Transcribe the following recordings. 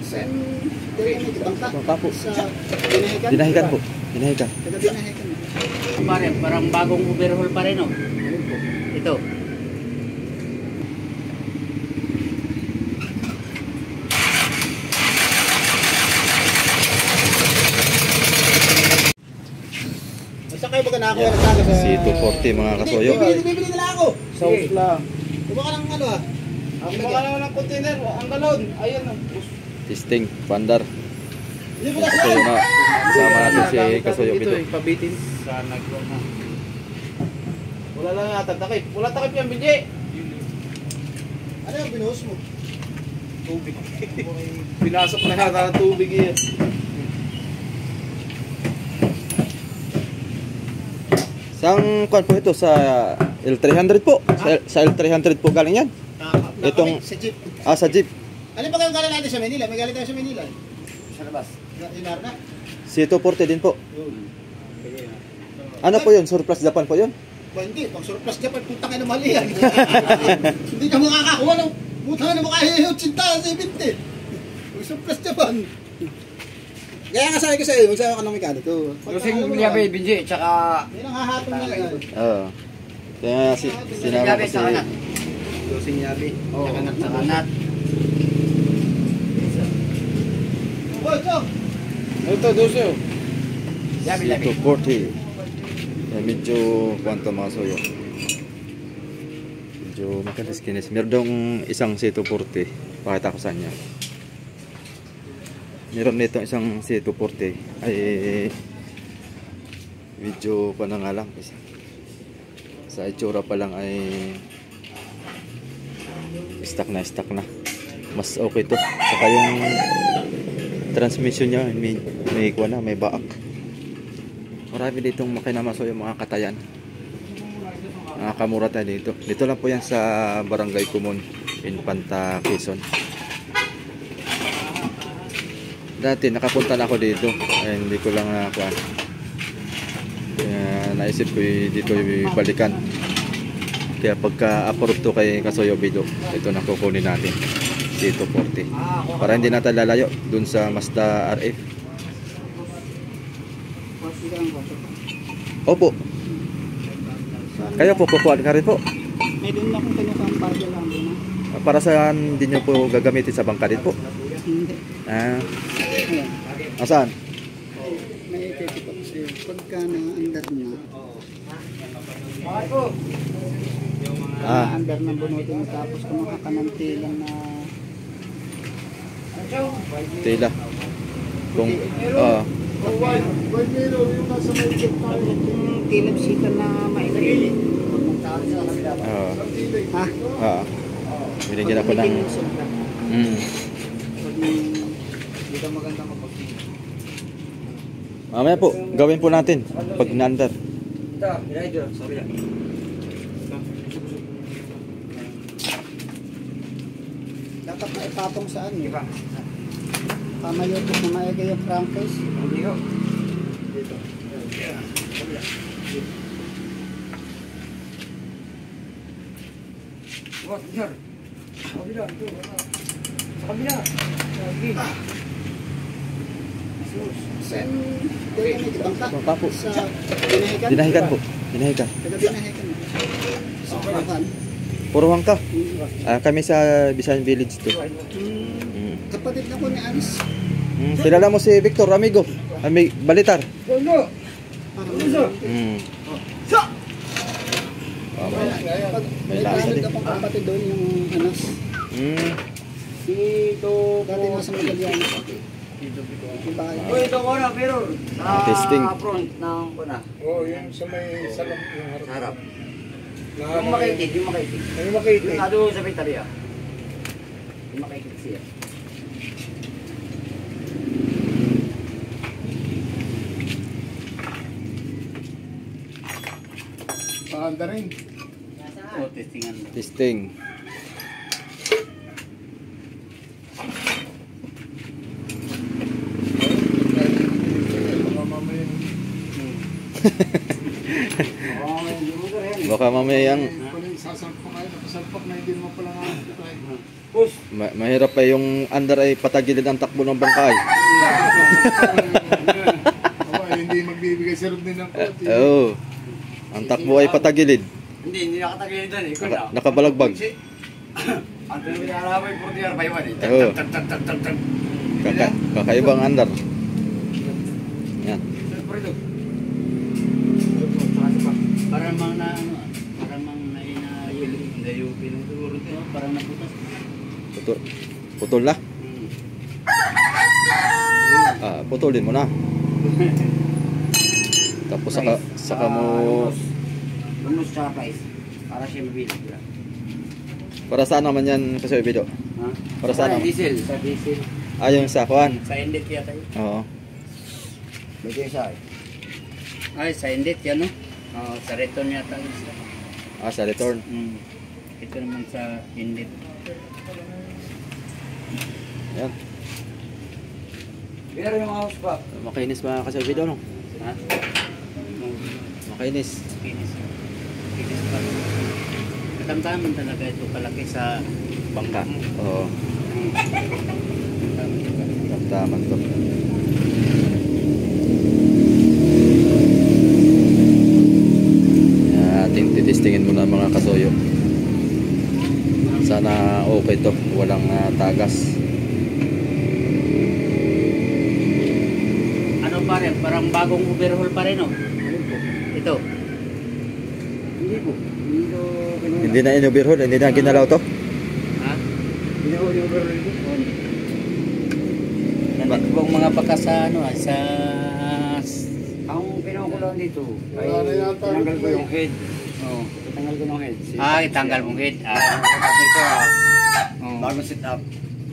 Saan bangka po. sa Binahikan? Dinahikan po. Dinahikan. Taga Binahikan. Pare, parang bagong overhaul pa rin, no? Ito. Basta kayo baga nakakuha ng taga sa... C240 mga kasoyo. Bibili nila ako. Sauce lang. Kuha ka ng ano ah. Baka naman ng container, ang galon. Ayun. Testing, pandar. Hindi mo Kasoyo na. Kasama natin si Kasoyo Ito Bido. pabitin. Sana ko na. Wala lang yata takip. Wala takip yan, Binji. Ano yung binuhos mo? Tubig. Pinasok na yata ng tubig yan. Saan kuan po ito? Sa L300 po? Sa L300 po galing yan? Itong- Sa jeep. Sa jeep. Ano ba kayong galing natin sa Manila? May galing tayo sa Manila. Sa labas. Inarna. C240 din po. Ano po yun? Surplus Japan po yun? Ba hindi, pang surplus Japan, putang ina mali yan. Hindi ka makakakuha ng putang ina makahihiyot sinta sa 70. Pang surplus Japan. Kaya nga sabi ko sa'yo, magsama ka ng mekaniko. Lusing Yabe, Binji, tsaka... Yan ang hahatong nila yan. Oo. Kaya sinama Yabe ko sa kanat. Dosing yabi. Sa kanat, sa kanat. Oh, ito. Ito, dose. Yabe, Yabe. C240. Medyo kwanto mga soyo. Medyo makanis-kinis. Meron dong isang C240. Pakita ko sa inyo. Meron nito isang C240 ay medyo pa na nga lang sa itsura pa lang ay stock na mas okay to saka yung transmission nya may kuha na may baak. Marami ditong makina maso yung mga katayan, nakakamura tayo dito lang po yan sa Barangay Kumon, Infanta, Quezon. Dati nakapunta na ako dito ay hindi ko lang nakuha. Kaya naisip ko dito balikan. Kaya pagka-approve to kay Kasoyo Bido, ito na kukunin natin. C240. Para hindi natin lalayo dun sa Mazda RF. Opo. Kaya po kukuha ka rin po. May doon akong kinukampagya lang doon. Para saan din nyo po gagamitin sa bangka din po? Hindi. Saan? May ititikot siya. Pagka na-under na. Under na bunutin mo tapos kumuha ka ng tilang na... Tila. Kung Yung tilapsitan na mainit. Ha? binigyan ako ng Hindi ka maganda kapag... mamaya po, gawin po natin pag na-under. Ito, Irajo, sabi lang. Dapat na ipatong saan eh. Pamayot na maega yung crankcase. Hindi ko. Dito. What, sir? Kabila, ito. Sa kabila. Sige. Saan bangka? Bangka po. Sa Binahikan? Dinahikan po. Dinahikan. Taga Binahikan. Sa Bulacan. Puruhan ka. Kami sa Bisayan Village to. Kapatid na ko ni Aris. Kilala mo si Victor, amigo. Balitar. Bondo! Sa! May May lasa kasunod din. akong kapatid doon yung Anas. Dito Dati nasa Magallanes. Diba? Uy, ito ko na, pero sa Testing. front ng kuna. Oo, yun sa may salam yung harap. Sa harap. Yung makaitit, yung makaitit. Yung makaitit. Yung nado sa Vitaria. Yung makaitit siya. Paanda rin. O, testingan mo. Testing. Baka mamaya Oo, hindi mo ka rin. Baka mamaya yung sasalpak kayo, nakasalpak na hindi naman pala nga. Push. Mahirap pa yung under ay patagilid ang takbo ng bangka ay. Hindi magbibigay si Rodney ng kote. Oo. Ang takbo ay patagilid. Hindi nakatagilid doon eh. Nakabalagbag. Ang pinag-aarabay po diyan pa iwan eh. Oo. Kakaibang under. Yan. Parang mang na ano, parang mang nainayili. Hindi yung pinuturo ko, parang naputas. Putol na. Putulin mo na. Tapos saka mo Lumus sa price. Para siya mabilang. para saan naman yan kasi video? Ha? Para saan naman? Diesel. Sa diesel. Yung sa kuan. Sa indet yata yun. Oo. May kesa eh. Ay, sa indet yan no? Sa return yata yun siya. Sa return. Ito naman sa indet. Yan. Pero yung house pa. Makainis ba kasi video no? Ha? Makainis. Kinis. Kinis pa. Katamtaman talaga ito kalaki sa Bangka. Oo. Hmm. Taman to. Ating titistingin muna mga kasoyo. Sana okay to. Walang tagas. Ano pa rin? Parang bagong overhaul pa rin oh. Ito. Hindi po. Hindi na in-overhaul. Hindi na ginalaw to. Ha? Hindi po overhaul ito. Nandito bang mga baka sa ano sa... Ang pinukulang dito ay tinanggal ko yung head. Oo. Tinanggal ko yung head. Itanggal mong head. Kasi ito bagong sit up.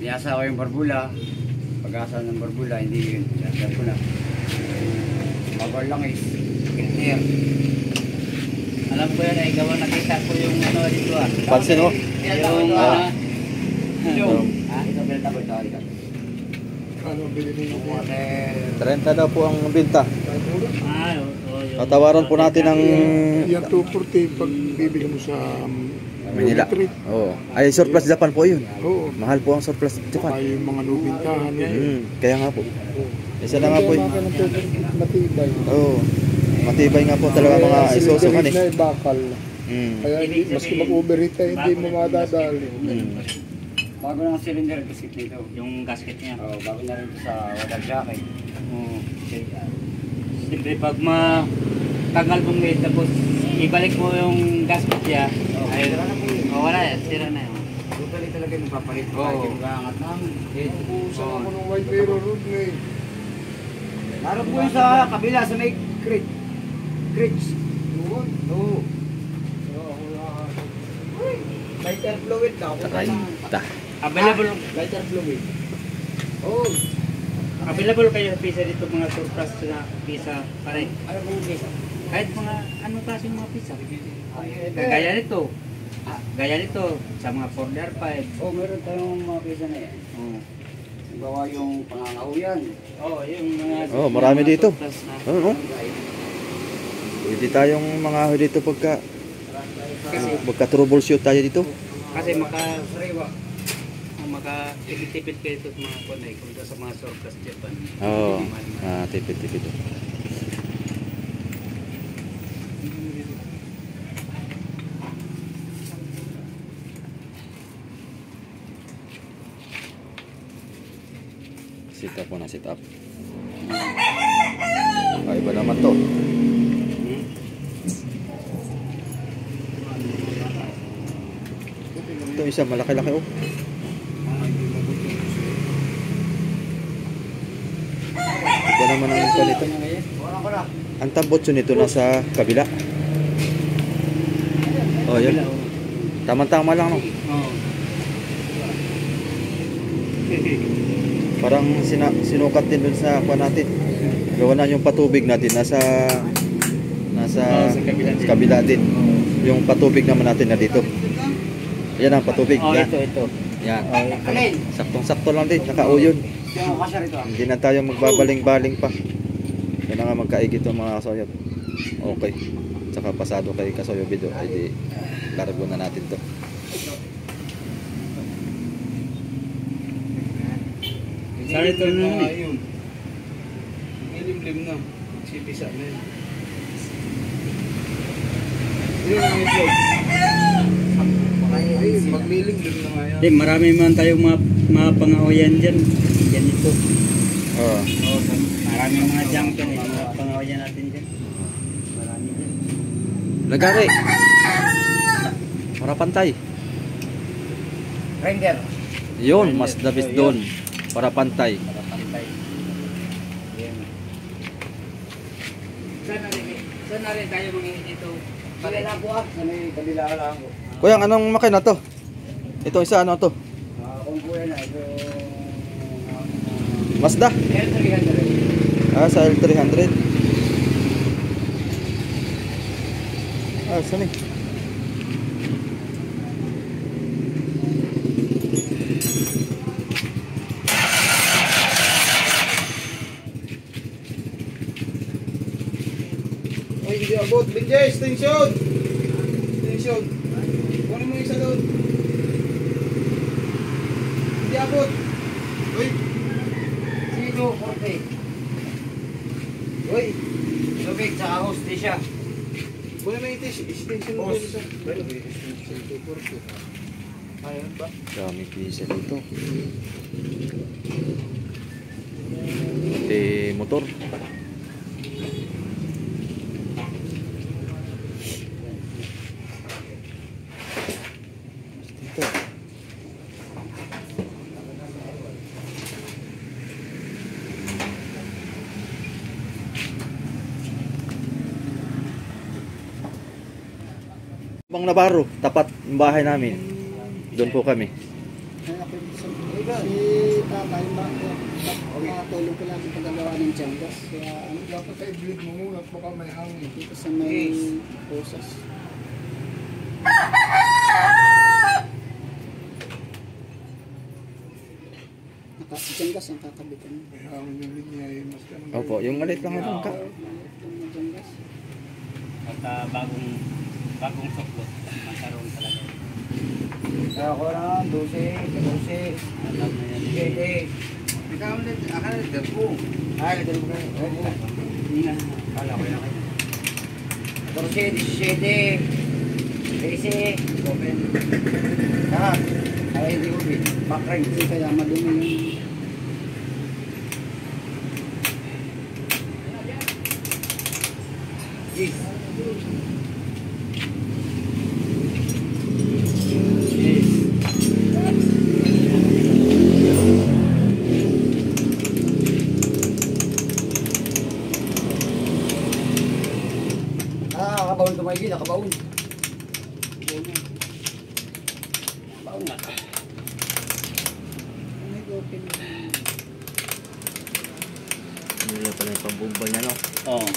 Niyasa ko yung barbula. Pag-asa ng barbula, hindi yun. Niyasa ko na. Mabar lang is clear. Alam ko yan ay gawa nakita ko yung ano dito Pansin mo? Yung ito pinata ko ito. Ano bilhin mo? 30 daw po ang binta. Yung Tatawaran po natin ng Yung 240 pag bibili mo sa Manila. Trip. Oo. Ay, surplus Japan po yun. Oo. Mahal po ang surplus Japan. Ay yung mga nubintahan yan. Kaya nga po. Isa na nga po. Matibay. Oo. Matibay nga po talaga mga isusukan eh. Na bakal. Kaya Maski mag-overheat ay hindi mo madadali. Bago ng cylinder gasket nito. Yung gasket niya. Oo, bago na rin ito sa water jacket. Oo. Siyempre pag tagal mong head tapos ibalik mo yung gasket niya. Ay, wala yan. Sira na yun. Totally talaga yung papalit. Oo. Yung gangat ng head. Ubusan ako ng white mirror road ngayon. Naroon po sa kabila sa may creeks. Oo. Lighter fluid daw. Available. Lighter fluid. Oh. Available kayo sa pizza dito mga surplus na pizza pare. Ano pong pizza? Kahit mga anong klase mga pizza. Gaya nito. Gaya nito sa mga 4x5. Oh, meron tayong mga pizza na yan. Oh. Bawa yung pangangahuyan. Oh, yung mga marami dito. Na, Oo. Pwede tayong mga dito pagka troubleshoot tayo dito. Kasi tipid-tipid kayo ito sa mga kunay kung sa mga surplus Japan. Oo. Tipid-tipid. Sit up muna, sit up. Iba naman to. Ito isa malaki-laki oh. Iba naman ang ito nito. Ang tambotso nito nasa kabila. Oh, yun. Tama-tama lang no. Parang sinukat din dun sa kuha natin. Gawa na yung patubig natin nasa kabila din. Yung patubig naman natin na dito. Yan ang patubig. Yan. Ito. Yan. Saktong-sakto lang din. Naka-uyon. Hindi na tayo magbabaling-baling pa. Yan na nga magkaigit yung mga kasoyo. Okay. Tsaka pasado kay kasoyo video. Ay di largo na natin to. Sarito na nga eh. yun. Ilimlim na. Sipisa na yun. Yun ang itlog. Maglilimlim na nga yan. Hindi, marami man tayong mga pangawayan dyan. Yan ito. Oo. Oo, marami mga junk yan eh. Mga pangawayan natin dyan. Marami dyan. Lagari. Para pantay. Render. Yun, mas the best doon. Para pantay. Para pantay. Yan. Saan na rin tayo mga dito? Kabila ko ah. Sa may kabila lang ko. Kuya, anong makina to? Ito isa ano to? Kung kuya na ito. Mazda? L300. Ah, sa L300. Ah, saan eh? Ay, hindi abot. Binjay, extension! Extension. Kunin mo yung isa doon. Hindi abot. Uy! Sino? Korte. Uy! Lubig sa hostisya. Kunin mo yung extension mo doon isa. Ayan ba? Daming pisa dito. Pati motor. Dito. Bang Navarro, tapat ng bahay namin. Doon po kami. Si tatay ba? Makatulong ko lang sa paggagawa ng tiyanggas. Kaya ano, Dapat sa i-bleed mo muna at baka may hangin. dito sa may posas. Si tiyanggas ang kakabitan. May hangin yung linya eh. Mas ganun. Opo, yung malit lang ano ka. Yung tiyanggas. At bagong suklot. Magkaroon talaga. Ako na, 12, 14. Alam na yan. 7. Ikaw ulit, akala nito po. Ay, nito po kayo. Oo. Hindi na. Akala ko yan kayo. 14, 17. 13. 7. Lahat. Ay, hindi ko bin. Backrank. Hindi kaya madumi yung Yes. Nakabaon tumaygin, nakabaon. Baon nga. may open. Hindi pala yung pambumbal niya, no? Oo.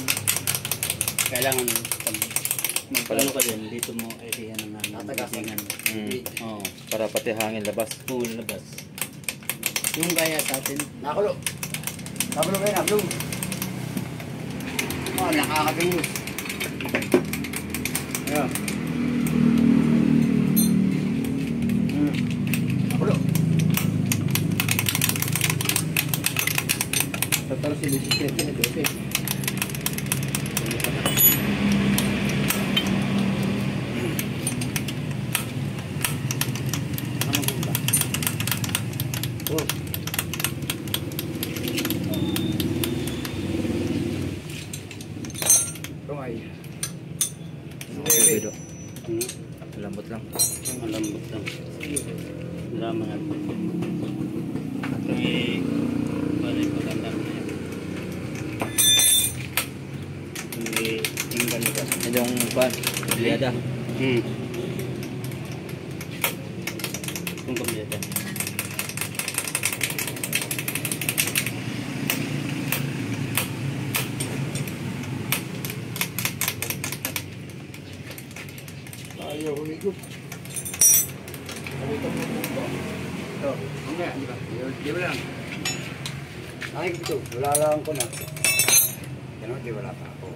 Kailangan pag magpalo ka din, dito mo area na nagbisingan. Oo. Para pati hangin labas. Full labas. Yung gaya sa atin. Nakulo. Nakulo kayo, nakulo. Oh, nakakabingos. Ayan. Nakulo. Pero si Lucy Crepe na doon. Okay, Bido. Lambot lang. Malambot lang. Drama na po. At may balik maganda na yan. May tinggan ka. Yan yung pan. Liada. Kung kumiyata. Ayaw, humigot. Kalitan mo po ba? Ito, mamaya, di ba? Di ba lang? Ay, ito, wala lang ko na. Yan o, di wala pa ako.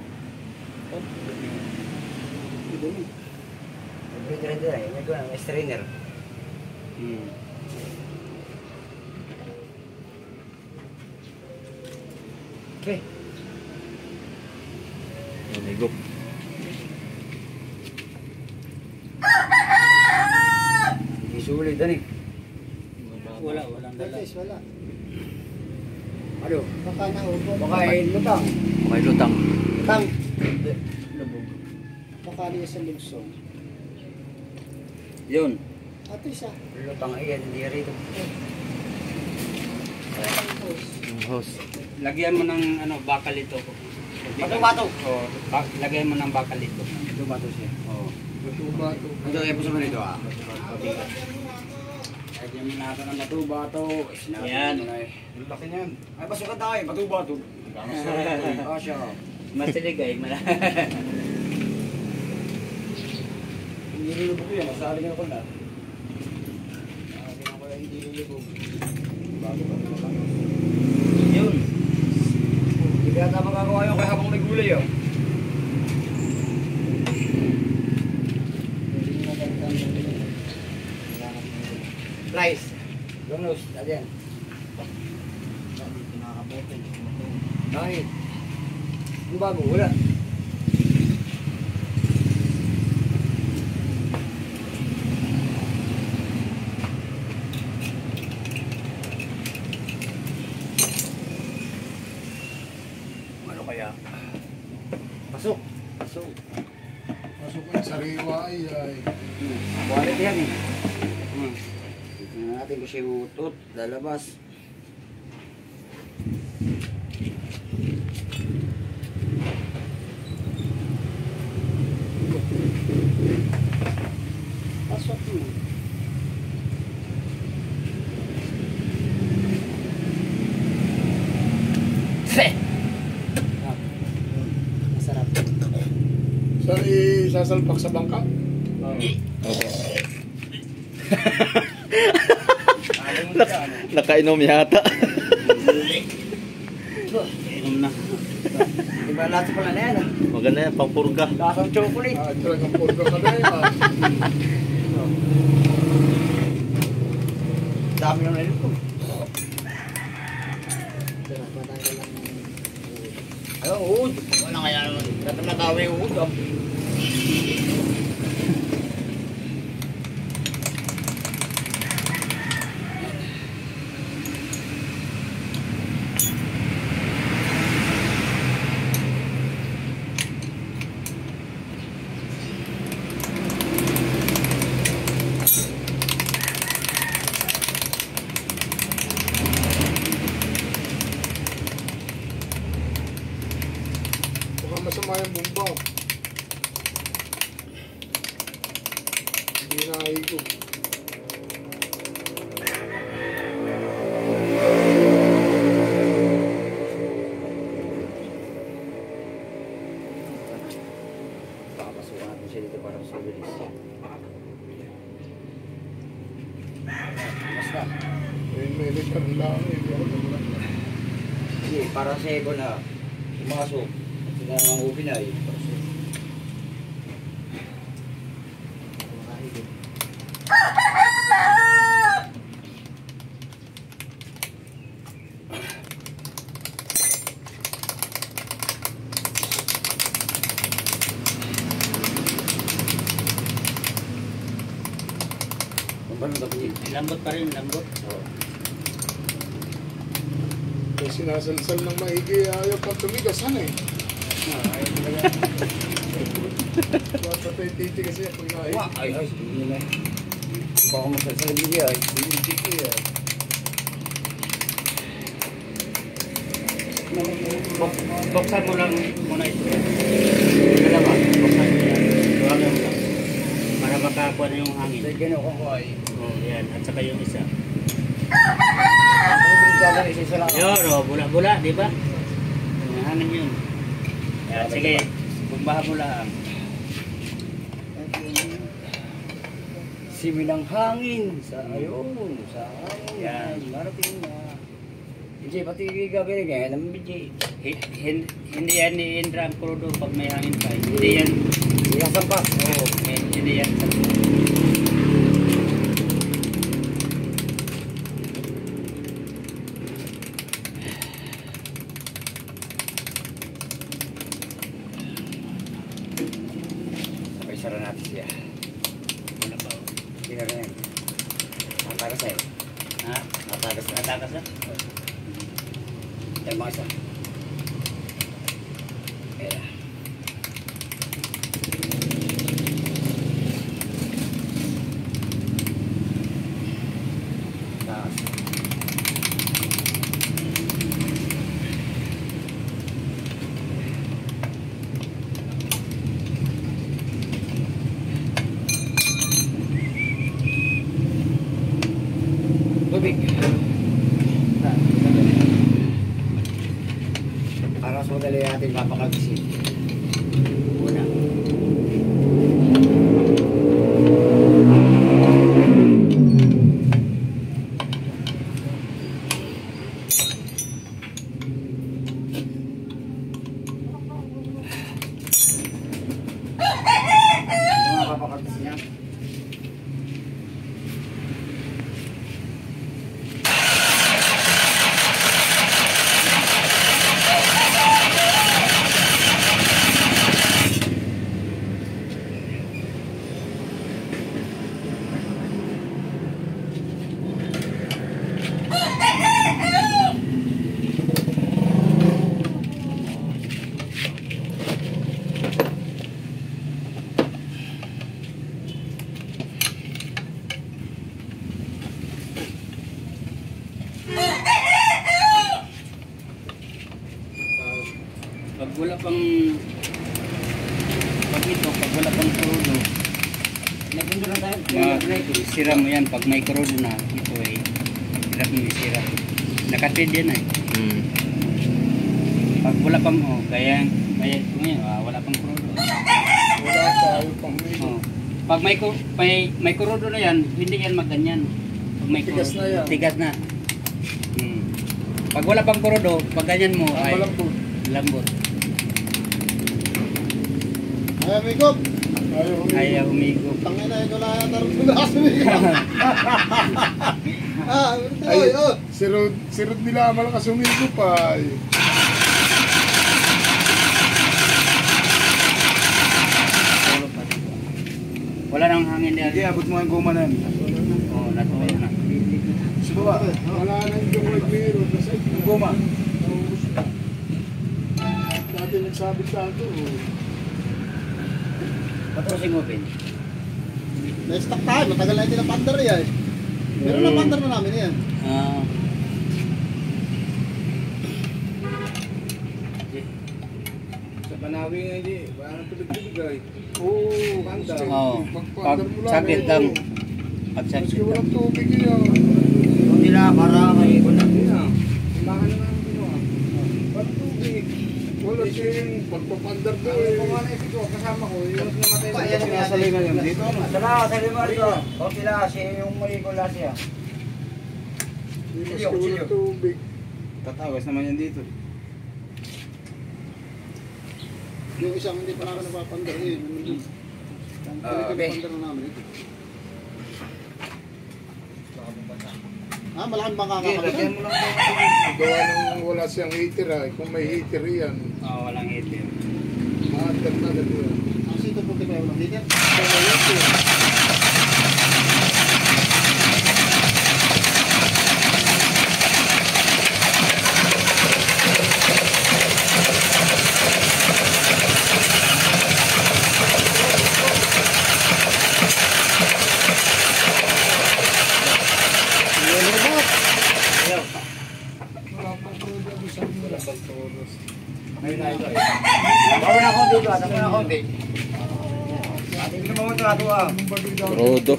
Nag-ready na eh, may ko na, strainer. Okay. Namigo. Isulit din eh. Walang dala. Guys, wala. Ano? Baka naubo. Baka lutang. Okay, lutang. Lutang. Lubog. Baka niya sa lugsong. Yun. Ito isa. Lutang ay hindi rito. Yung host. Lagyan mo ng ano, bakal ito. Bato-bato. Oo. Lagyan mo ng bakal ito. Bato-bato siya. Oo. Bato-bato. Ito, epos mo nito ah. Lagyan mo natin ng bato-bato. Yan. Ang laki niyan. Ay, pasukan tayo. Bato-bato. Ah, siya. Masilig ay. Hindi nilubog yan. Nasabi nga ko na. Sabi nga ko na hindi nilubog. Bago pa naman. Yun. Hindi kaya tama magagawa yun kaya habang may gulay oh. Rice. Donos. Ayan. Kahit. Ang bago. Wala. Ano kaya? Pasok. Pasok. Pasok ang sariwa ay. Quality yan eh. Tignan natin kung siya utot, lalabas. Pasok mo. Masarap. Saan isasalpak sa bangka? Nakainom yata. Inom na. Diba lahat pala na yan ah. Maganda yan, pangpurga. Lasang chocolate. Talagang purga ka na yun. Dami ng nalip ko. Ayun, uhod. Wala kaya naman. Dapat natawa yung uhod ah. Baka masama yung bumba. Hindi na aigo. Papasukan natin siya dito para mas mabilis. Basta. May likan lang. Hindi ako naman. Hindi, para sa ego na pumasok. Sila namang ubinay. Paano ito pinili? Lambot pa rin, lambot. May sinasalsal ng maigi. Ayaw pang tumigas. Ano eh? Basta tayo titi kasi ako yung aigo. Ay, hindi na. Baka masalsal hindi ay. Hindi tiki ay. Buksan mo lang muna ito. Dalawa, buksan mo yan. Tuwagan mo lang. Para makakuha na yung hangin. Sige, no, kung ay. Oh, yan. At saka yung isa. Ang binigyan isa lang. Yun, oh, bula-bula, di ba? Yung hangin yun. Yan, sige. Bumbahan mo lang. Simi ng hangin sa ayun, sa hangin. Yan. Marating na. Hindi, pati gagawin kaya ng biji. Hindi yan ni Indra ang krudo pag may hangin pa. Hindi yan. Hindi yan sampas. Oo, hindi yan. Natagas na eh. Ha? Natagas na. Natakas na? Yan mga isa. Taas. Tubig. Para sa madali natin mapakagisin. Una. Mga papakagisin niya. Pag wala pang pag wala pang krudo, Nagpundo lang tayo. sira mo yan. Pag may krudo na, ito ay hirap mo isira. Nakatid yan eh. Hmm. Pag wala pang, kaya ngayon, wala pang krudo. Wala tayo pang Oh. Pag may krudo na yan, hindi yan maganyan. Pag may Tigas krudo, na yan. Tigas na. Pag wala pang krudo, pag ganyan mo ay malambot. lambot. Ay, Mikop. Ayaw humigop. Tangin na, ikaw lang yata rin na kasi Mikop. Oy, oh. Sirod nila malakas humigo pa. Wala nang hangin yan. Sige, abot mo ang goma na yan. Oh, natuloy na. Sige ba? Wala na yung nag-meron. Yung goma. Dati nagsabit sa ito. Patrosing open. Na-stock tayo, matagal na hindi na pandar yan. Pero na pandar na namin yan. Sa Banawi nga hindi. Parang tulig-tulig. Oo, panda. Oh, pag Pag-panda mo lang. sakit lang. Pag Maski sakit lang. walang tubig yun. Hindi na, para may wala. Baka na namin ginawa. Walang tubig. Wala siyang pagpapandar ko eh. Kung ano ito, kasama ko. Yung namatay sa Payan nga nasa linga yun. Dito. Salamat sa lima rito. Konti lang kasi yung maligo lang siya. Maski walang tubig. Tatawas naman yan dito. Yung isang hindi pa namin napapandar yun. Okay. Pandar na namin ito. Malaking bangka Okay, ka lagyan mo lang ng tubig. Gawa nang wala siyang heater ah. Kung may heater yan, Walang itim. maandar na agad yan. Ang sito po kayo ng heater. Kaya yun eh. Wala pang program sa wala pang toros. Ayun na ito eh. Bawa na konti ito, atang na konti. Ating mo ito ato ah. Anong bagay daw? Rodo.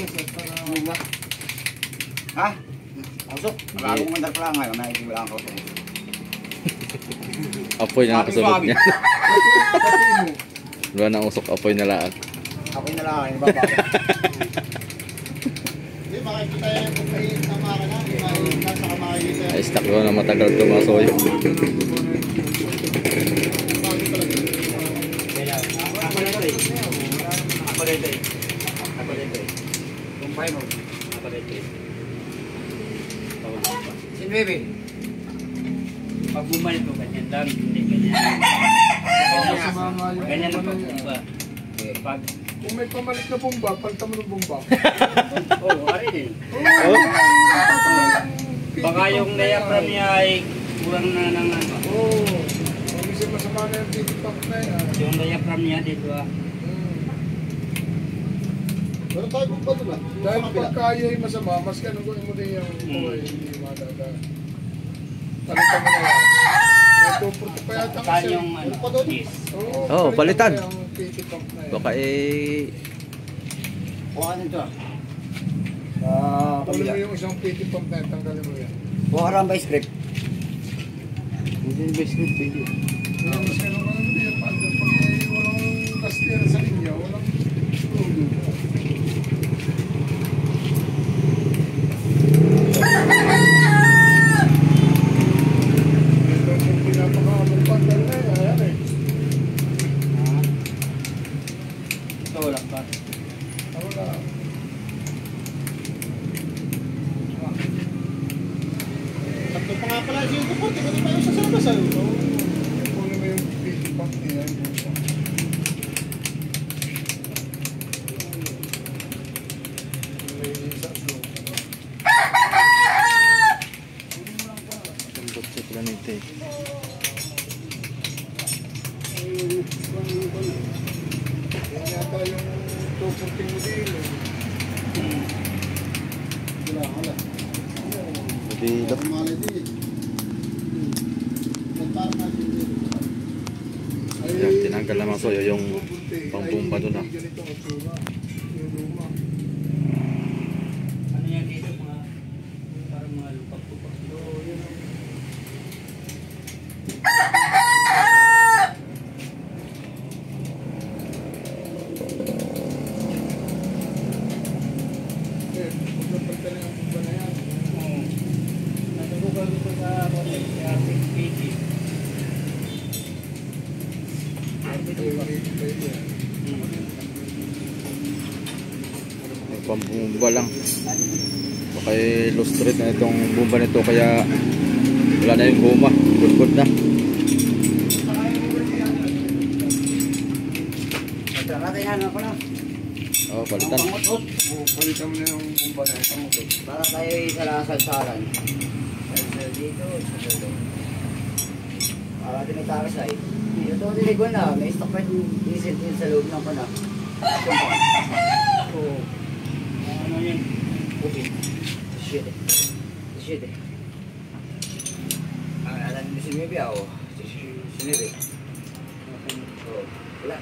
Ha? Ausok. Bagong mandar pa lang ngayon, wala ang kauto. Apoy na nakasulog niya. Pati mo. Wala na usok, apoy na laang. Ako yung nalakan, yung baba. Hindi, makikita yan kung may sama ka na. Nasa ka makikita yan. Ay, stuck ko na matagal ito mga soyo. Bago talaga. Ako na ito eh. Ako na ito eh. Ako na ito eh. Kumpay mo. Ako na ito eh. Sin baby. Pag bumalik ko, ganyan lang. Hindi ganyan. Sumama yung Ganyan lang ano pag niya. iba. Pag Kung may pamalit na bomba, palitan mo ng bomba. Oo, ari din. Oo. Baka yung diaphragm niya ay kulang na ng ano. Oo. Kung isa masama na yung titipak na yan. Yung diaphragm niya dito ah. Pero tayo kung ba ito ba? Dahil pagka ay masama, mas ganun ko mo din yung buhay, hindi madada. Palitan mo na yan. May 240 pa yata Saan kasi. yung ano? Dis. Oo, palitan. mo na yung titipak na yan. Baka Kuha ka nito ah. Sa Tuloy kabila. mo yung isang titipak na yan, tanggalin mo yan. Kuha ka rin ba script? hindi ba script pwede. Kaya mas ganun ka naman yan, pag walang kastira sa linya, walang tulo. Ito yung pinapakamang pandal na yan, ayan eh. Ito wala pa. Wala. Tatlo pa nga pala yung support. Di ba di pa yung sasama sa'yo? Kunin mo yung titipak niya, yung busa. May isa sa Lambot sa planeta eh. yan yata yung 240 mo din eh. Wala. Mabilap. Malay din. Nagparang natin dito. Yan, tinanggal naman ko yung pangbomba doon ah. Ganito ang tsura. Yung luma. Ano yan dito mga parang mga lupak-lupak. So, yun ang magpapagta na yung bomba na yan. Oo. Natutugal dito sa konti. Sa 680. Pwede. Pambumba lang. Baka lost thread na itong bomba nito kaya wala na yung guma. Good na. Nagkakatayan ako na. Oh, palitan. Palitan mo na yung bomba na yan. Para tayo isalasal-salan. Dito, sa dulo. Para din may takas ay. Ito diligon na, may stock pa yung diesel din sa loob ng pana. Oo. Ano yan? Okay. Shit eh. Shit eh. Alam mo si Mibi ako. Si Mibi. Oo. Wala.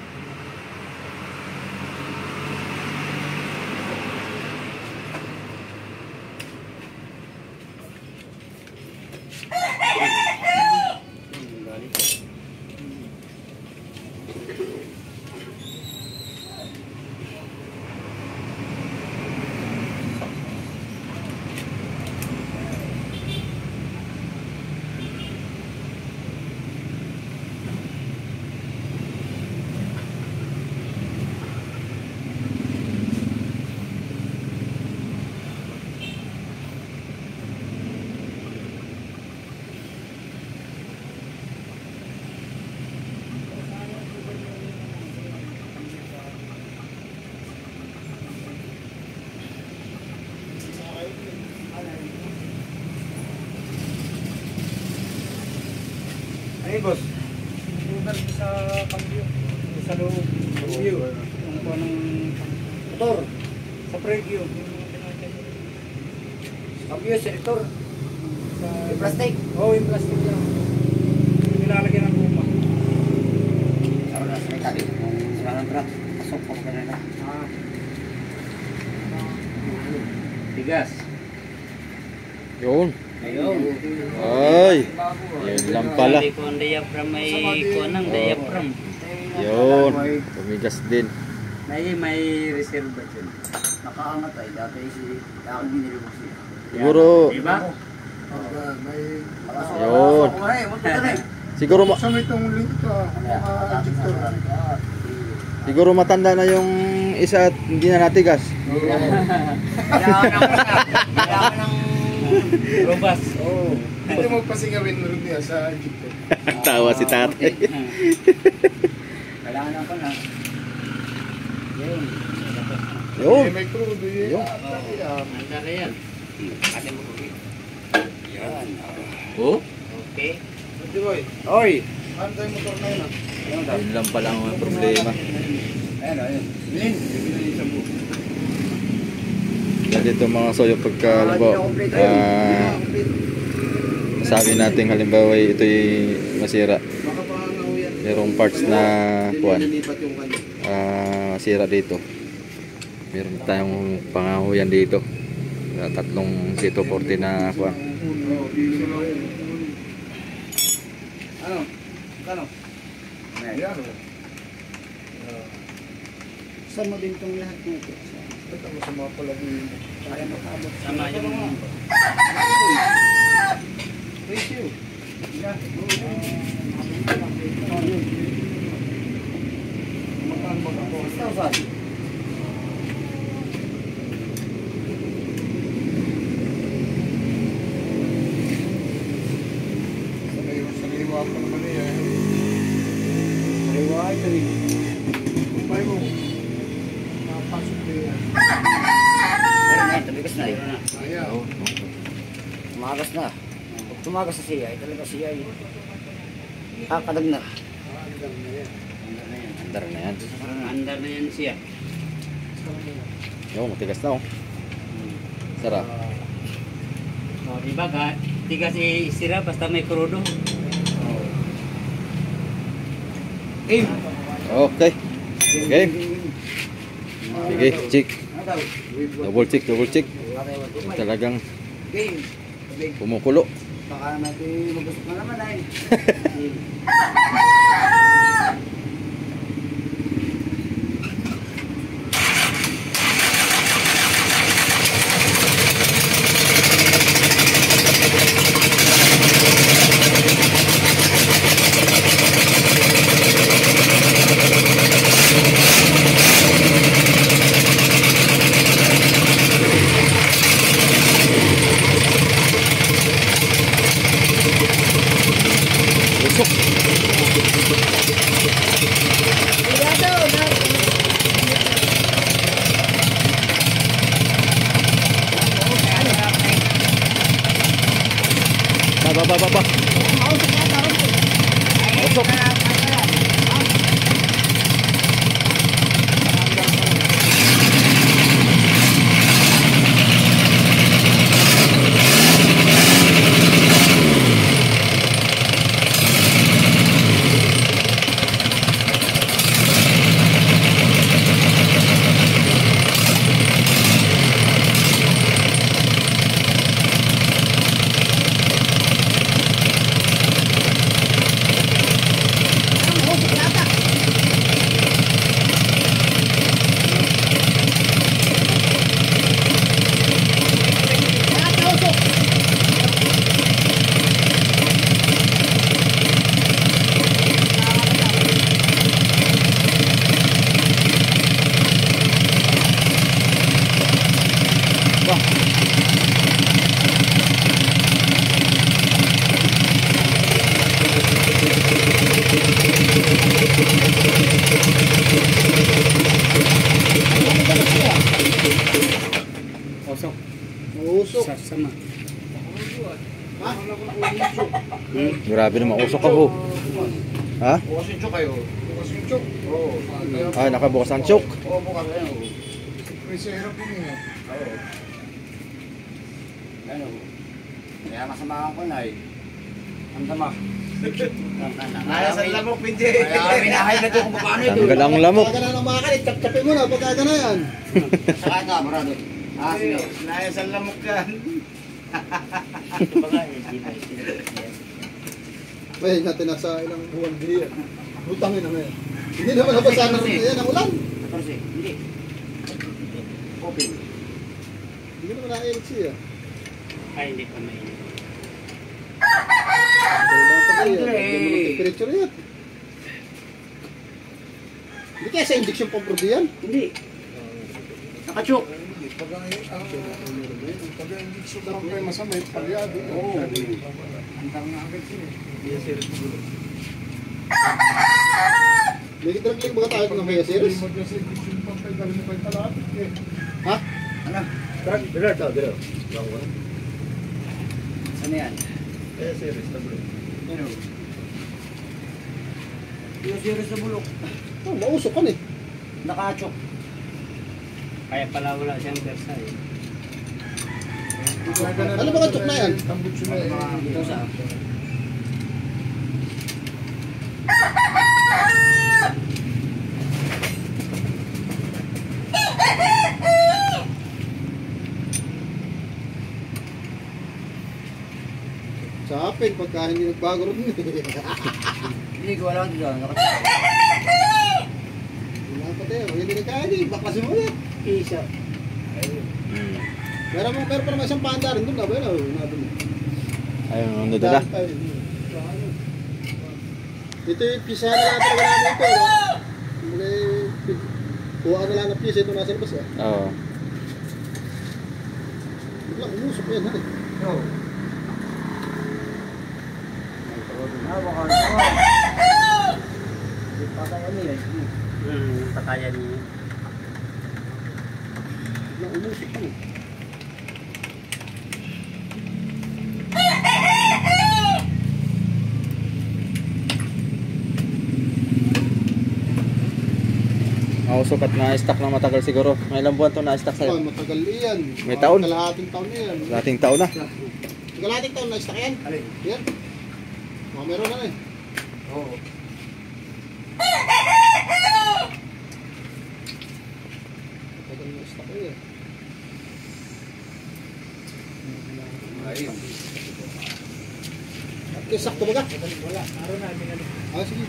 Ay, boss. Lugar sa cambio. Sa loob. Cambio. Yung po ng Motor. sa preview. Cambio, selector. Sa Yung plastic. oh, yung plastic lang. Nilalagyan ng guma. Saro na sa may tabi. Sa ng truck. Pasok ko ka na. Ah. Tigas. Yun. Ayun. Ay. Yun lang pala. Hindi ko ang diaphragm may kuha ng diaphragm. Yun. Tumigas din. May reserve ba dyan? Nakaangat ay. Dati si Dati binilibok siya. Siguro. Diba? May... Yun. Siguro Sa may itong link ka, adjector. siguro matanda na yung isa at hindi na natigas. Kailangan ng Robas. Oo. Hindi mo pasingawin mo rin niya sa adjector. Tawa si tatay. Kailangan ako na. Yun. May crudo yun. Anda na yan. Ate mo ko. Yan. Oh, Okay. Di boy, Oy! ano tayo motor na yun ah? yun lang pala ang problema. Ayan o, ayan. Lin! Dahil dito mga soyo pagka halimbawa, sabi natin halimbawa ito'y masira. Baka pangangahuyan. Merong parts na kuwan, Nilipat yung kanya. sira dito. Meron tayong pangahuyan dito. Tatlong C240 na kuwan. Ano? Kano? Ayan o. Saan mo din itong lahat ng ito? Ito mo sa mga palabuhin. Kaya makabot. Sama yung Ratio. Makaan mo na po. Sariwa pa naman eh. Sariwa ito eh. Kumpay mo. Napasok na yan. Meron na, tabigas na eh. Ayan. Tumagas na. Pag tumagas sa siya, talaga siya eh. Kakadag na. Andar na yan. Andar na yan siya. Yo, matigas na oh. Sarap. O, diba ka? Tigas isira basta may krudo. Game! Okay. Game. Sige, check. Double check, double check. Talagang Game! Game! kumukulo. Baka natin magusok na naman ay. Ba. Usok. Usok. Sama. Grabe naman, usok ako. Ha? Bukas yung chok kayo. Bukas yung chok. Oo. Ah, nakabukas ang choke. Oo, bukas yan. Presero po niya. Oo. Ano? Kaya masamahan ko na eh. Ang dama. Naya sa lamok, Pinje. Kaya minahay na ito kung paano ito. Tanggal ang lamok. Pagka na ng mga kalit, chap-chapin mo na, pagka na yan. Saka ito, marado. Ah, sige. Naya sa lamok yan. May natin nasa ilang buwan diyan. Butangin na ngayon. Hindi naman nabasa na rin yan ang ulan. 14. Hindi. Open. Hindi naman na-LC ah. Ay, hindi pa mainit. Kailangan pa kaya. Andre. Hindi mo ng temperature yan. Hindi kaya sa injection pump yan. Hindi. Nakachok. Pag hindi sugar ang kayo masamay, palyado. Oo. Ang tama nga agad sila. May drag-leg mga tayo ng Mega Series. Hindi mo dyan sa ignition pump ay galing mo kayo kalapit eh. Ha? Ano? Drag, drag. Ano yan? Mega Series na bro. Ano? Yung series na bulok. Oh, mausok kan eh. Nakachok. Kaya pala wala siyang versa eh. Ano ba katok na yan? Tambot siya na eh. Ito sa Sa akin, pagka hindi nagbago rin. hindi ko alam dito. Nakachok. Wala pa tayo, hindi na kaya din. Baklasin mo ulit. Isa. Meron pa naman isang panda rin doon. Nabay na, nabay. Ayun, ano dala? Ito yung pisa na lang talaga namin ito. Kuha na lang ng pisa. Ito nasa labas eh. Oo. Biglang umusok yan. Hani. Oo. Baka hindi patayan nila. Patayan niya. Biglang umusok yan eh. Mausok at na-stack na matagal siguro. May ilang buwan to na-stack Oh, sa'yo? matagal yan. May taon? Kalahating taon na yan. Lating taon na. Kalahating taon na stack yan. Alin? Yan. Mga meron na eh. Oo. Matagal na stack yan. Ayun. At yung sakto ba ka? Wala. Araw na. Ah, sige.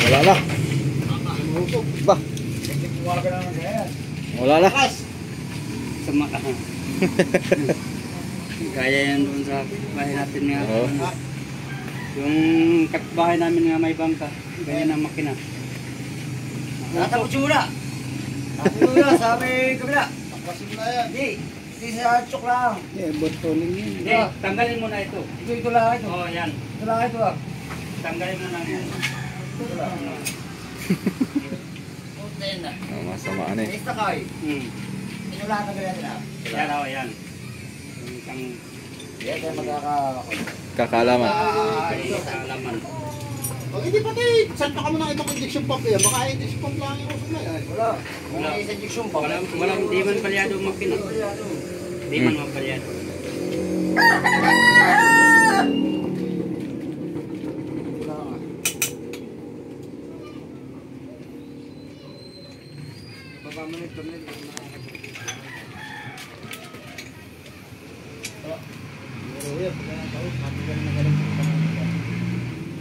Wala na. Umusok. Ba? Wala na. Sama ka. Kaya yan doon sa bahay natin nga. Oo. Yung kapitbahay namin nga may bangka. Ganyan ang makina. Natapos yung muna. Natapos yung muna sa may kabila. Baklasin mo na yan. Hindi sa chok lang. Eh, botoling yun. Hindi, tanggalin mo na ito. Ito lang ito. Oo, yan. Ito lang ito ah. Tanggalin mo na yan. Ito lang. Putin na. Oh, masamaan eh. Ista kayo. Ito lang ang gawin na. Yan o, yan. Yung isang Yan tayo Kakalaman. alaman. Pag hindi pati, salta ka mo ng ibang injection pump yan. Baka injection pump lang yung usok na yan. Wala. Wala isa injection pa. Walang di man palyado ang makina. Di man mapalyado.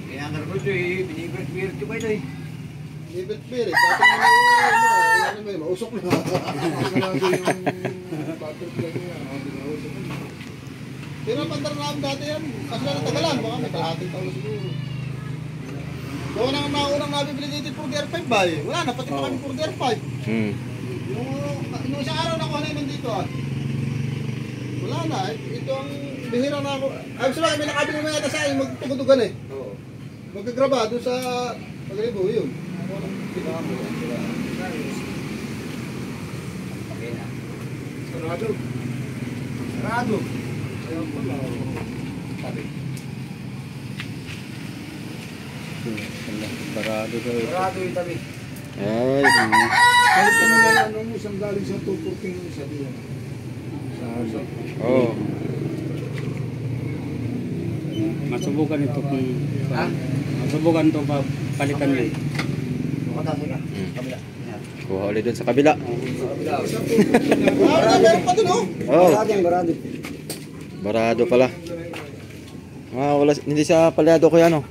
Kaya nga rin ito eh. Binibert-bert ko ba ito eh. Libet beer eh. Sabi mo na ano may mausok na. Sigurado yung butterfly niya. Binausap mo. Pero pandar namin dati yan. Kasi lang natagalan. Baka may kalahating taon na siguro. Doon ang naunang nabibili dito for Gear 5 ba eh. Wala na, pati pa kami for Gear 5. Yung isang araw na kuha na yun dito ah. Wala na, ito ang bihira na ako. Ay, gusto lang, may nakabili mo yata sa akin, magtugudugan eh. Oo. Magagraba doon sa Pagalibo, yun. Ako lang, pinaka mo. Okay na. Sarado. Sarado. Ayun pala. Sabi. Barado daw ito. Sarado yung tabi. Ay, Kahit ka mo na yung ano mo, isang galing sa 214 yung isa diyan. Sa oh. Masubukan ito kung Ha? masubukan ito palitan yun. Mataas ka. Hmm. Kabila. Kuha ulit dun sa kabila. Kabila. Wala na, meron pa doon oh. Oh, Barado. barado pala. Wala, hindi siya palyado ko yan, oh.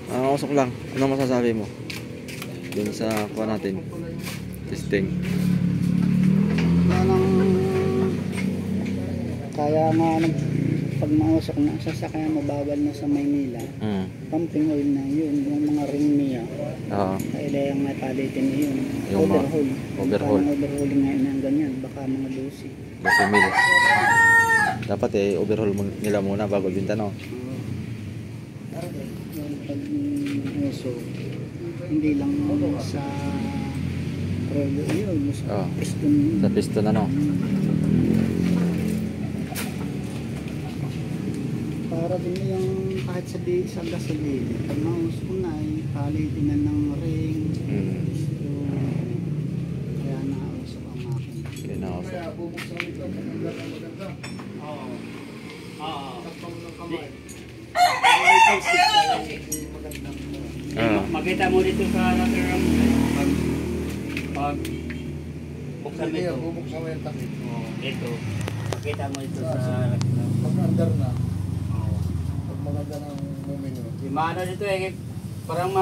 Usok lang. Ano masasabi mo? Dun sa kuha natin. Testing. Kaya nga pag mausok na ang sasakyan mo bawal na sa Maynila, pumping oil na yun, yung mga ring niya. Oo. Kailangan may palitin na yun. Yung Overhaul. overhaul. Overhauling ngayon ng ganyan, baka mga 12. 12 mil. Dapat overhaul nila muna bago binta, no? Yung pag usok, hindi lang sa relo yun, sa piston yun. Sa piston, ano? Para din yung kahit sa gasolina, pag mausok na ay palitin na ng ring, piston, kaya nausok ang makina. Kaya na ako. Kaya bubuksan ito, maganda na maganda. Oo. Oo. Tapang ng kamay. Makita mo dito sa Rotterdam pag buksan mo Hindi, ito. bubuksan mo yung takip. Ito. Makita mo ito sa Pag under na, pag maganda ng mumino. Di maano dito parang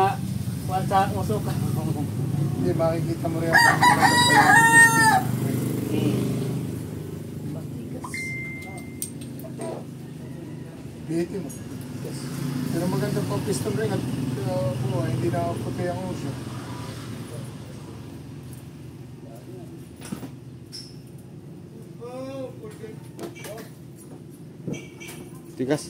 kuwan sa usok. Hindi, makikita mo rin ang piston. Bihitin mo. Pero maganda pa piston rin at hindi na puti ang uso. Tigas.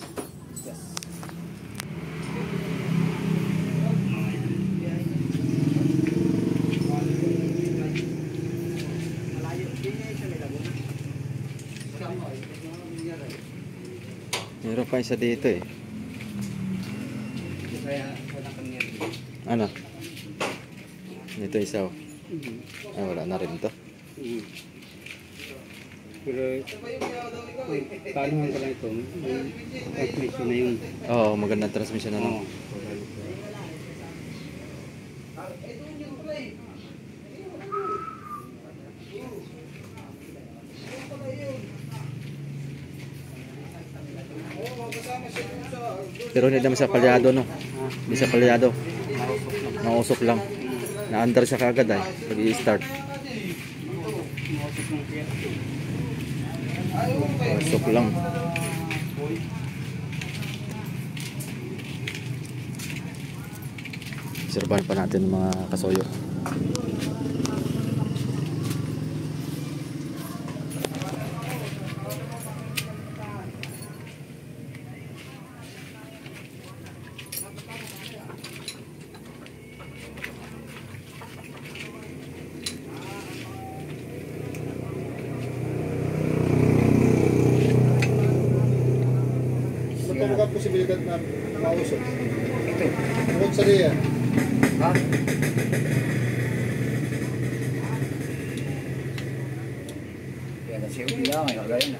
Meron pa isa dito eh. Ano? Dito isa oh. Ah, wala na rin to. Pero paano nga pala ito? Transmission na yun. Oo, magandang transmission na lang. Pero hindi naman sa palyado, no? Hindi sa palyado. Mausok lang. Na-under siya kagad ay pag i-start. Mausok lang. Obserbahan pa natin ng mga kasoyo. Magkano ka posibilidad na mausok? Ito. Bukod sa liya. Ha? Kaya kasi yung bilang ay kagaya na.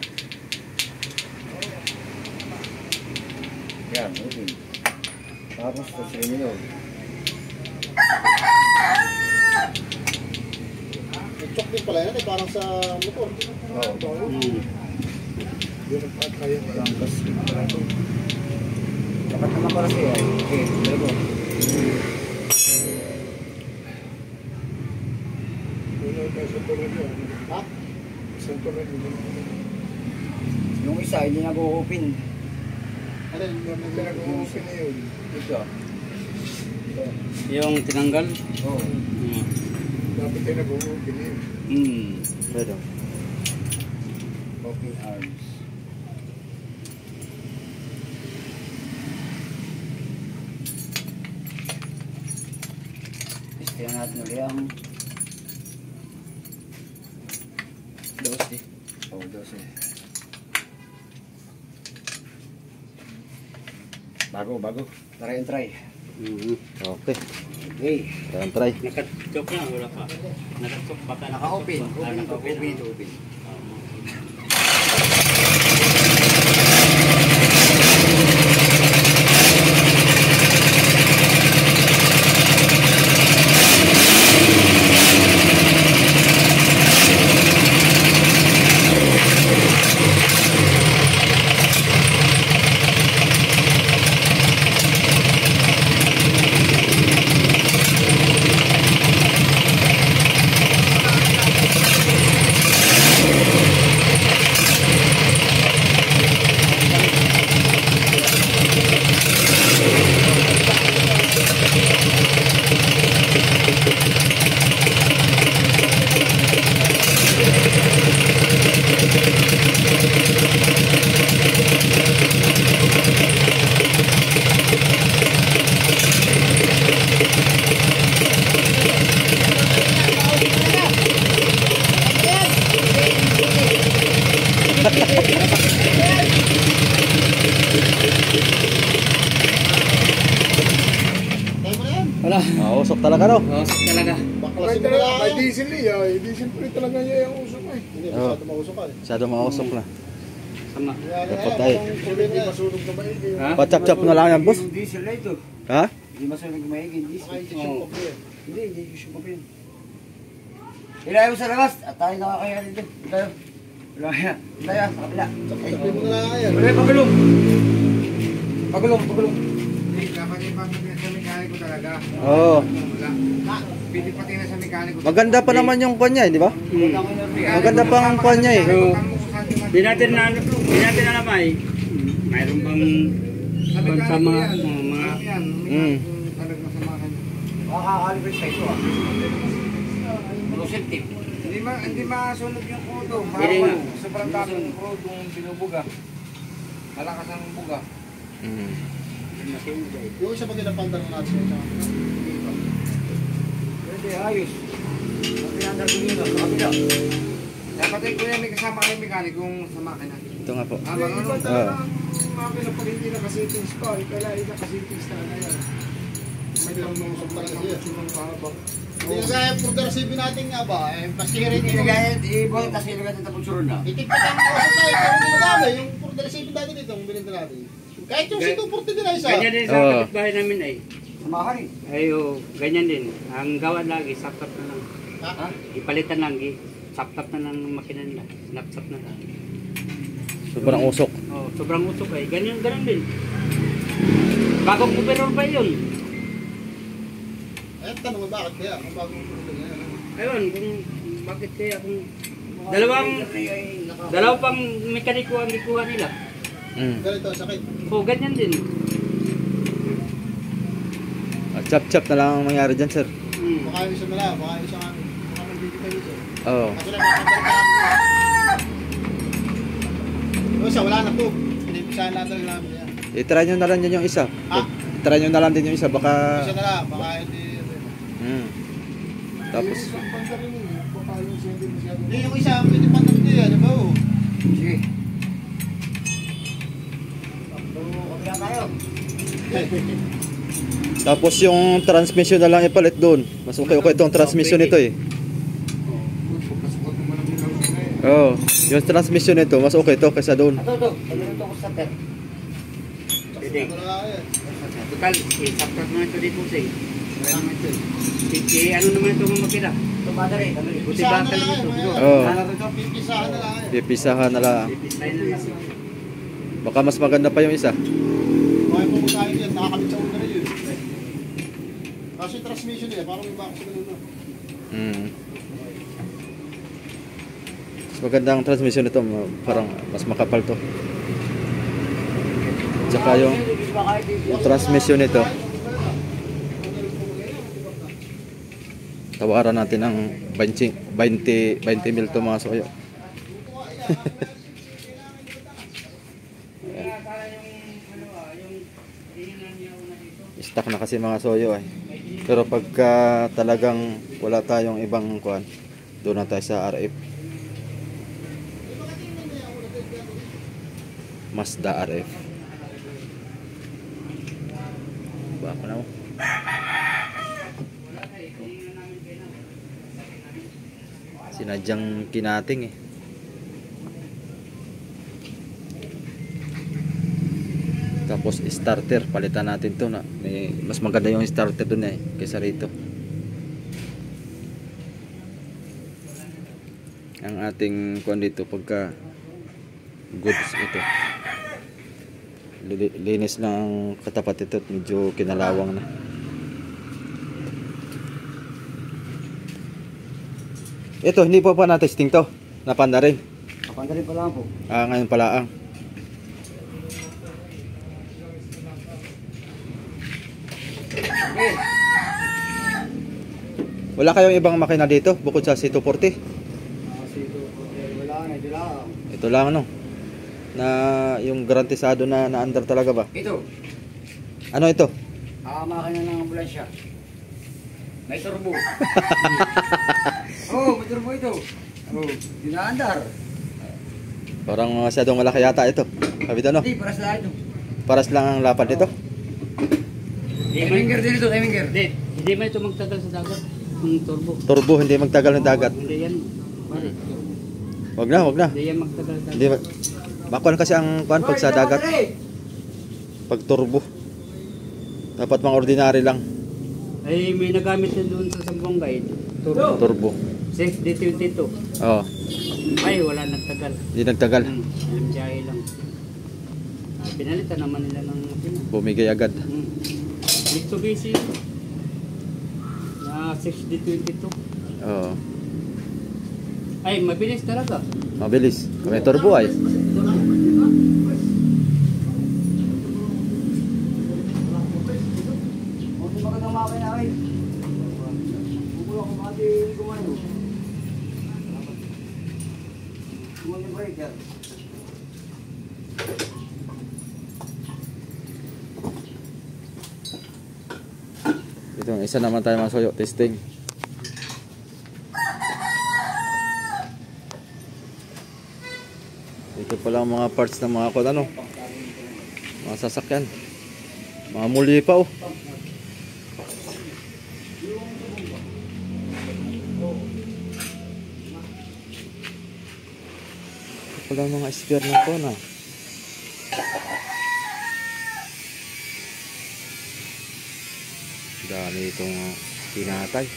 Yan, okay. Tapos sa sinilo. Nag-chok din pala yan parang sa motor. Oo. Hindi na kaya na Walang gas. Dapat naman para siya. Okay, there go. Wala tayo sa torre niya. Ha? Sa torre niya. Yung isa, hindi nag-open. Ano yun? Yung pinag-uupin na yun. Ito. Yung tinanggal? Oo. Dapat tayo nag-uupin na yun. Pwede. Okay, arms. Tingnan natin ulit ang 12. Oh, 12. Bago. Try and try. Okay. Okay. Try. Naka-chok na, wala pa. Naka-chok baka Naka-open. naka-open. Open. usok talaga, no? Oh, talaga. Baklasin mo na lang May kayo. diesel diesel pa rin talaga niya yung usok eh. Hindi, Oo. masyado mausok ka eh. Masyado mausok na. Sama. Dapat tayo. Hindi masunog na maigi. Ha? Pachap-chap na lang yan, boss. Yung diesel na ito. Ha? Hindi masunog maigi yung diesel. Baka hindi siya Oo. pa eh. Hindi yung papel. Ilayo mo sa labas at tayo nakakaya dito. Tayo. Wala kaya. Tayo, sa kabila. Sabi mo na lang kayo. Wala, pagulong. Pagulong. Dapat yung pagpapit sa mekaniko talaga. Oo. Wala. Pwede pati na sa mekaniko. Maganda pa naman yung kanya, di ba? Maganda pa ang kanya eh. Di natin na nalamay. Mayroon bang pagsama mga Mm. Talagang masama ka. Makakalibrate sa ito ah. Rosin tip. Hindi masunod yung kudo. Hindi nga. Sobrang dami ng kudo yung binubuga. Malakas ang buga. Mm. Yung isa pag inapandar mo natin siya. Pwede, ayos. Pinandar ko yun, sa kabila. Dapat ay kuya may kasama kayong mekaniko sa makina. Ito nga po. Habang ano? Oo. Makina pag hindi nakasitings pa, kailangan nakasitings talaga yan. May lumusok talaga yung mahabang. Hindi ka kaya purder CB natin nga ba? Eh, pastirin Hindi nyo. gaya, ibang tas ilagay natin tapos sunod na. Itigpitan mo kasi tayo, pero hindi madami. Yung purder CB natin dito, yung binili natin. Kahit yung C240 din ay isa. ganyan din sa Oo. kapitbahay namin ay. Samahan eh. Ayo, ganyan din. Ang gawa lagi, saptap na lang. Ha? Ipalitan lang, saptap na lang ng makina nila. Snap-sap na lang. Sobrang usok. Oh, sobrang usok ay. Ganyan din. Bagong overall pa yun. Eh, tanong mo bakit kaya? Kung bagong purder na yan. Ayun, kung bakit kaya kung dalawang pang mekaniko ang ikuha nila. Mm. Ganito, sakit. Oh, ganyan din. Chap-chap na lang ang mangyari dyan, sir. Baka yung isa na lang, baka yung isa kami. Baka magbibigay isa. Oo. Kasi lang, makapagpapag kami. Yung isa, wala na to. Pinipisahan natin namin yan. I-try nyo na lang din yung isa. Ha? Try nyo na lang din yung isa, baka... Isa na lang, baka hindi. Mm. Tapos, Isang banda rin yun. Baka yung siya hindi masyado. Hindi, yung isa, pwede pa natin yan, di ba? Oh? Sige. Kabila tayo. tapos yung transmission na lang ipalit doon. Mas okay itong transmission nito eh. Pagkasukot naman ang mga na eh. Oo. Yung transmission nito, mas okay to kaysa doon. Ito. Ito ko sa ter. Pwede. Wala yan. Total, saptap naman ito dito sa wala naman ito. Ano naman ito mga makina? Ito battery. Buti Pipisahan bakal na lang dito. yan. Oo. Pipisahan na lang yan. Pipisahan na lang. Ipistahin na lang. Baka mas maganda pa yung isa. Okay po tayo yan, nakakabit sa una rin yun. Kasi yung transmission nila, parang may bakit sa ganun na. Mm. Mas magandang transmission nito, parang mas makapal to. Tsaka yung transmission nito, tawaran natin ng 20 mil to mga soyo. Stuck na kasi mga soyo eh. Pero pagka talagang wala tayong ibang kuan, doon na tayo sa RF. Mazda RF. Baka na mo. Sinadyang kinating eh. Tapos starter, palitan natin to na mas maganda yung starter dun eh kaysa rito. Ang ating kuan dito pagka goods ito. Linis ng katapat ito, medyo kinalawang na. Ito, hindi pa na-testing to. Napanda rin. Kapanda rin pala po. Ngayon pala ang. Wala kayong ibang makina dito bukod sa C240? Wala na, ito lang. Ito lang no. Na yung garantisado na na-under talaga ba? Ito. Ano ito? Makina ng ambulansya. May turbo. May turbo ito. Dinaandar. Parang masyadong malaki yata ito. Kapit ano? Hindi, paras lang ito. Paras lang ang lapad nito. Timinger din ito, timinger. Hindi. Hindi man ito magtagal sa dagat. Yung turbo. Turbo, hindi magtagal ng dagat. Hindi yan. Pare. Wag na, wag na. Hindi yan magtagal sa Hindi dagat. Bakuan kasi ang kuan pag sa dagat. Pag turbo. Dapat mga ordinary lang. Ay, may nagamit din doon sa Sambong Guide. Turbo. Turbo. 6D22. Oo. Ay, wala nagtagal. Hindi nagtagal. LMDI lang. Pinalitan naman nila ng makina. Bumigay agad. Mitsubishi. Na 6D22. Oo. Ay, mabilis talaga. Mabilis. May turbo ay. Ito, isa naman tayo mga soyo. Testing. Ito pala ang mga parts ng mga kung ano. Mga sasakyan. Mga muli pa oh. Ito pala ang mga spare ng kona. Dami itong pinatay.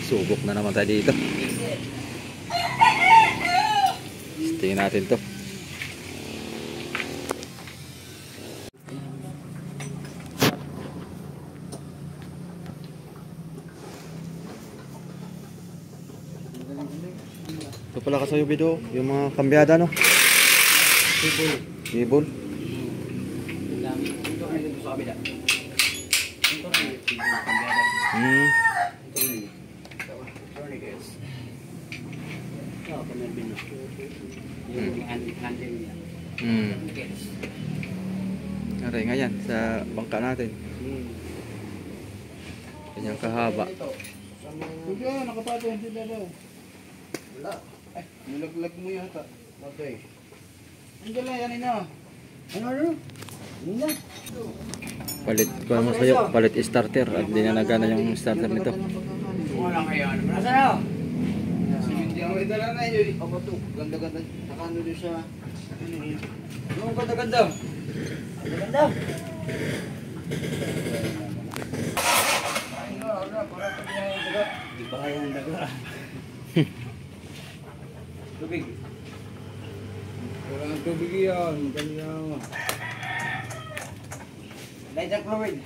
Subok na naman tayo dito. Tingnan natin to. Ito pala kasayo video, yung mga kambyada no? Cable. Aray nga yan sa bangka natin. Kanyang kahaba. Hindi, nakapatay sila daw. Wala. Ay, nilaglag mo yata. Okay. Andiyan lang, yan ina. Ano? Nina? Palit ko mo sa'yo, palit starter at di na nagana yung starter nito. Wala kayo. Nasa na? Hindi ako idala na yun. Ako to. Ganda-ganda. Nakano doon sa... Ano ganda-ganda? Ganda-ganda? Di ba kaya ang daga? Tubig. Wala ang tubig yan. Kanya... Light and fluid.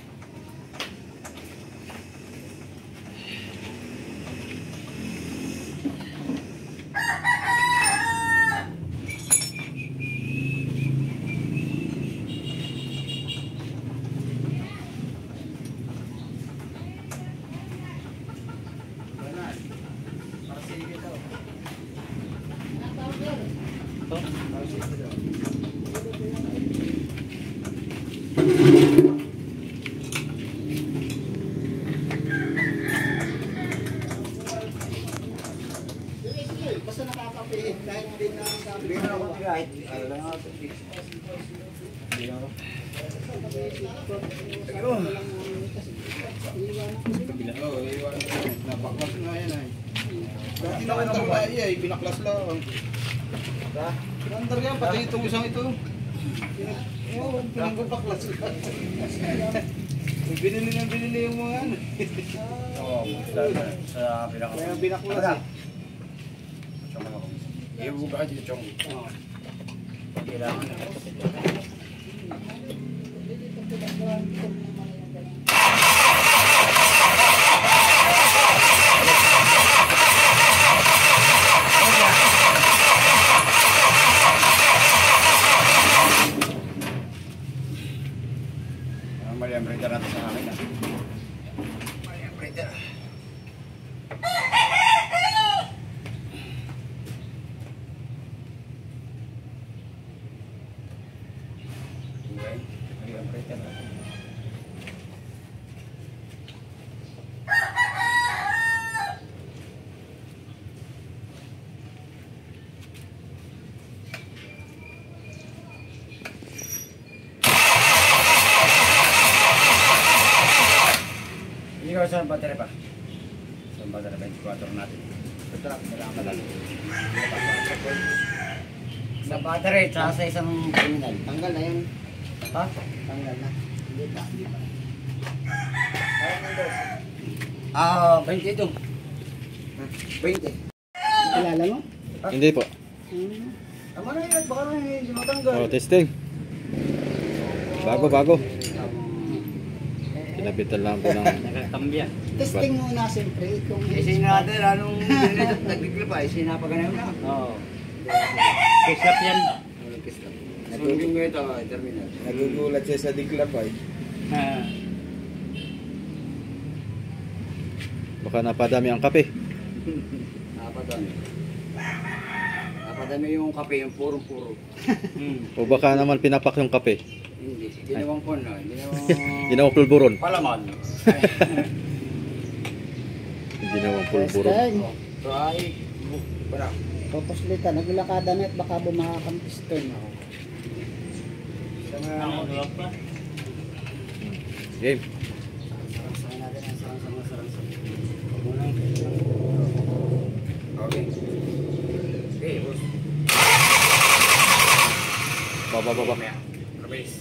Basta nakakapiit kahit hindi na ang sabi ko. Napaklas na yan ay. Dati na kayo na ay, binaklas lang. Andar yan, pati itong isang ito. Pinagpapaklas lang. Binili yung mga ano. Oo, sa pinaka. Kaya binaklas eh. Ibuga dito chong. Kailangan. Mali ang breaker natin sa hangin. Mali ang breaker. Mali ang breaker natin. isang battery pa. Isang battery 24 natin. Kailangan ka lang. Isang battery, tsaka sa isang terminal. Tanggal na yung... Ha? Tanggal na. Hindi pa. 20 ito. 20. Kilala mo? Hindi po. Tama na yun, baka na hindi matanggal. Oh, testing. Bago. Kinabitan lang po ng... Nagkakambya. Testing muna siyempre kung... Isin natin, anong nagdiklip pa, isin napaganayon na. Oo. Kislap yan. Sundin ko ito, terminal. Nagugulat siya sa diklap ay. Ah, Baka napadami ang kape. Napadami yung kape, yung puro-puro. O baka naman pinapak yung kape. Hindi, ginawang ko na. Ginawang pulburon. Palaman. Ginawang pulburon. Testing. So ay, wala. Pupuslita, naglakada na at baka bumaha kang piston. ang luwag pa. Game. Sarang-sarang natin ang sarang-sarang. Okay. Okay, boss. Baba. Rabis.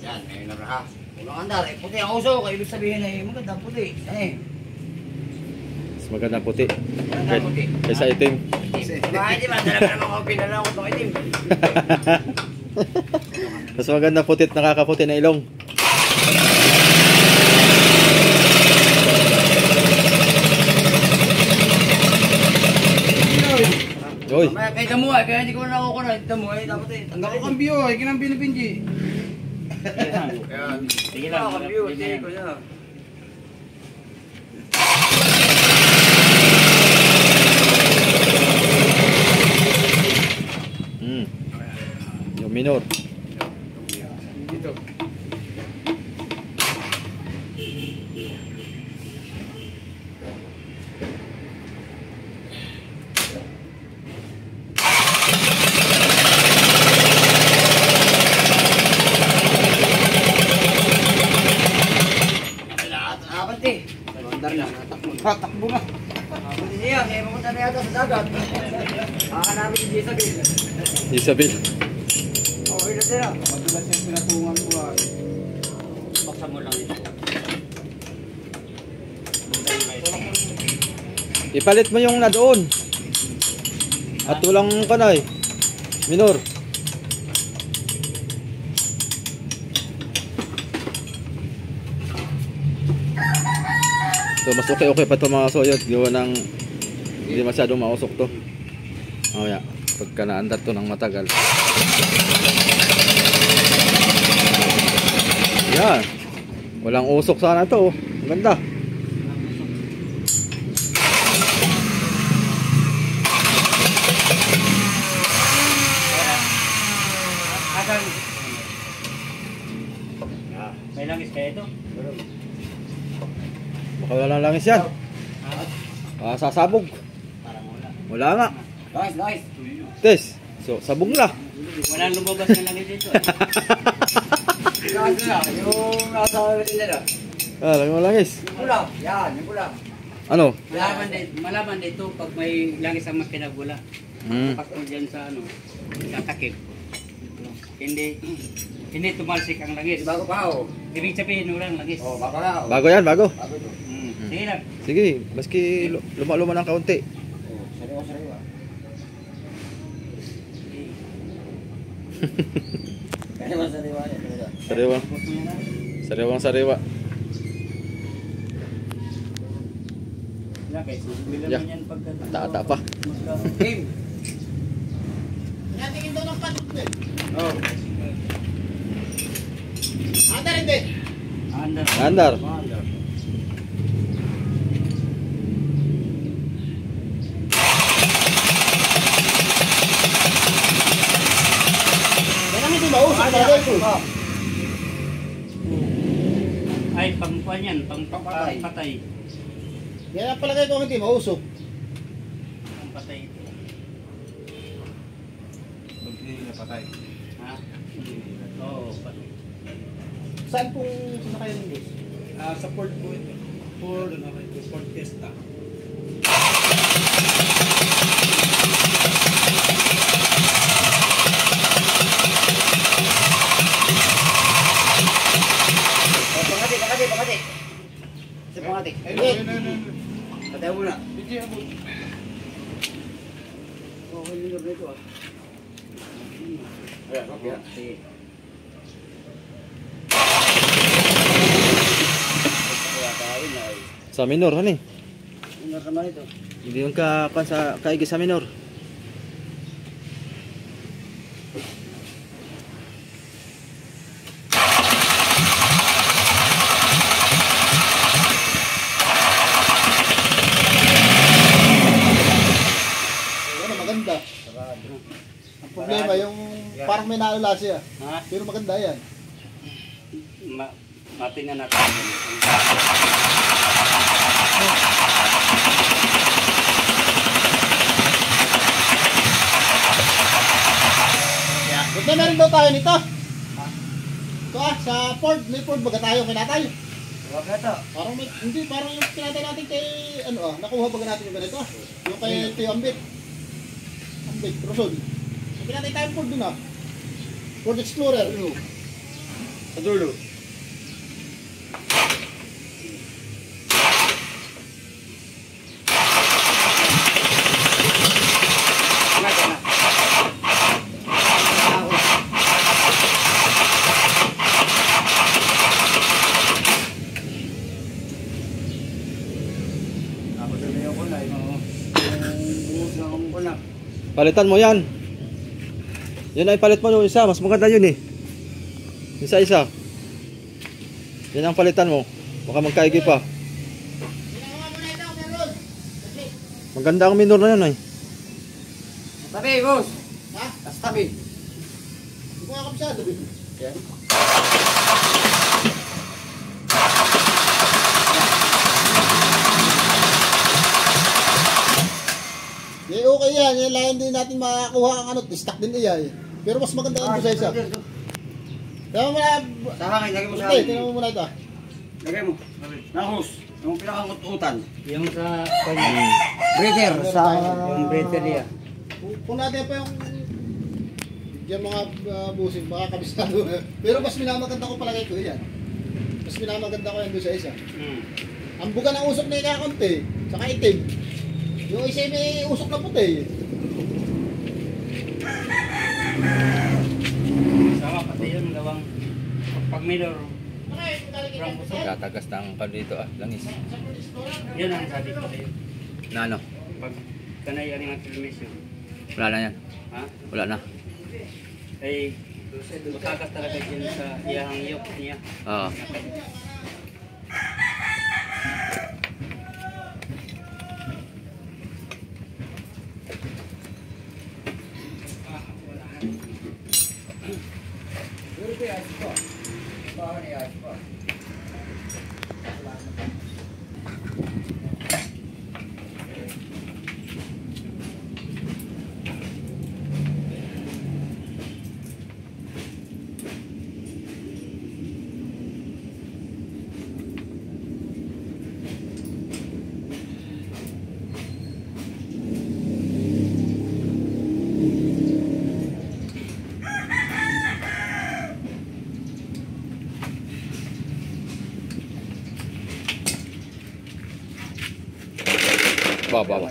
Yan, may naraha. Ulang andar, puti ang uso, kaya ibig sabihin ay maganda puti. Mas maganda puti. Maganda puti. Kaysa itim. Bakit di ba talaga naman ako pinala ko itong itim? Mas maganda puti at nakakaputi na ilong. Uy. Mamaya kay damo ay, kaya hindi ko na nakukuha. Damo ay, dapat eh. Nakakambyo ay, kinambyo ni Benji. Yan. Sige lang. Nakakambyo, hindi ko na. Yung minor. Dito. Apat eh. Andar na. Tatakbo na. Apat siya. Kaya mapunta na yata sa dagat. Hanapin si Isabel. Isabel. Okay na sila. Madulas yung pinatungan ko ay. Baksan mo lang ito. Ipalit mo yung na doon. At walang kanay. Minor. So mas okay pa ito mga soyot. Gawa ng hindi masyadong mausok to. Oh yeah. Pagka naandar to ng matagal. Yan. Walang usok sana to. Ang ganda. Akan. May langis kaya ito? Baka walang langis yan. Sasabog. Wala nga. Nice. Tess. So, sabog na. Walang lumabas na langis dito. Kaso na, yung nasa nila. Lagi mo langis. Yung pula. Yan, yung pula. Ano? Malaman dito pag may langis ang makinagula. Hmm. Pag dyan sa ano, sa takip. Hindi tumalsik ang langis. Bago pa ako. Ibig sabihin walang langis. Oh, bago na ako. Bago yan, bago. Bago ito. Sige lang. Sige, maski luma-luma ng kaunti. Oh, sariwa. Kaya mas sariwa yan. Sariwa. Sariwang-sariwa. Wala kayo. Susubilan Yeah. mo yan pagka... Tata pa. Game. Natingin daw ng patok din. Oh. Andar hindi. Andar. Andar. Yan ang hindi mausok talaga ito. Ay, pang kuhan yan, pang patay. Yan ang palagay ko hindi mausok. Pang patay ito. Pag hindi na patay. Ha? Oo, patay. Saan pong sasakayan ng bus? Sa port po ito. Port Fiesta. Pangati. Sa pangati. Patay mo na. Hindi abot. Okay, minor na ito ah. Ayan, okay. Sige. Sa minor, hani? Minor naman ito. Hindi yung sa kaigi sa minor. Ano, maganda. Ang problema yung parang may naalala siya. Ha? Pero maganda yan. Matingnan natin. Buti na rin daw tayo nito. Ito sa Ford. May Ford baga tayo, kinatay. Huwag na ito. Parang may, hindi, parang yung kinatay natin kay, nakuha baga natin yung ganito. Yung kay Tio Ambit. Ambit, Rosol. So kinatay tayo Ford dun Ford Explorer. Sa dulo. Palitan mo yan. Yan ay palit mo yung isa. Mas maganda yun eh. Isa-isa. Yan ang palitan mo. Baka magkaigi pa. Maganda ang minor na yan eh. Tabi, boss. Ha? Tas tabi. Hindi ko nga kabisado. Yan. Eh, okay yan. Yan lang din natin makakuha ang stock din iya eh. Pero mas maganda yan sa isa. Kaya mo muna. Sa hangin, lagay mo sa Hindi, hangin. tingnan mo muna ito. Lagay mo. Nahus. Yung pinakamututan. Yung sa Breather. Sa... yung breather niya. Kung natin pa yung yung mga busing, baka kabisado. Pero mas minamaganda ko palagay ko yan. Mas minamaganda ko yan doon sa isa. Ang buga ng usok na ikakonti, saka itim. Yung isa may usok na puti. Sama pati yun, gawang pag minor. Tatagas ng pan dito langis. Yan ang sabi ko sa'yo. Na ano? Pag kanay yan ang television. Wala na yan. Ha? Wala na. Ay, matagas talaga dyan sa iyang yok niya. Oo. Ba. Yun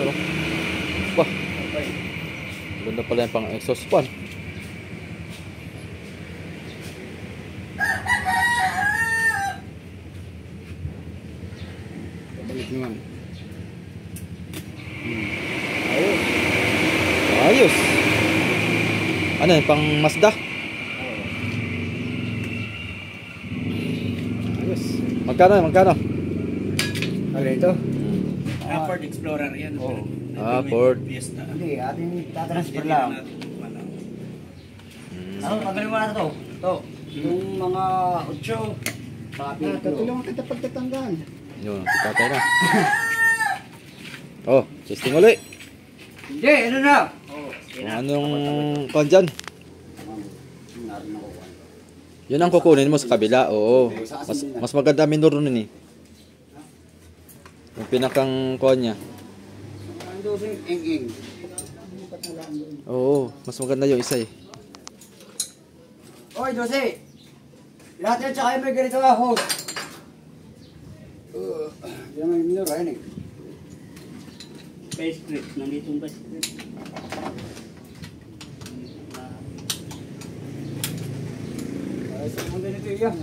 o. Bah. Ganda pala yung pang exhaust fan. Balik naman. Ayos. Ano yung pang Mazda? Ayos. Magkano? Ano ito? Ford Explorer yan. Oo. Ford. Fiesta. Hindi, ating tatransfer lang. Ano, tanggalin mo na ito. Ito. Yung mga 8. Tutulungan kita pagtatanggal. Yun, si tatay na. Oh, testing uli. Hindi, ano na? Kung anong kuhan dyan? Yun ang kukunin mo sa kabila. Oo. Mas maganda minor nun eh. Yung pinakang kuhan niya. Ang dosing ing-ing. Oo, mas maganda yung isa eh. Oy, Dose! Lahat yan, tsaka yung may ganito nga, host. Yan may minor, ayun eh. Base grip. Nandito yung base grip. Ay, sa mga ganito yan.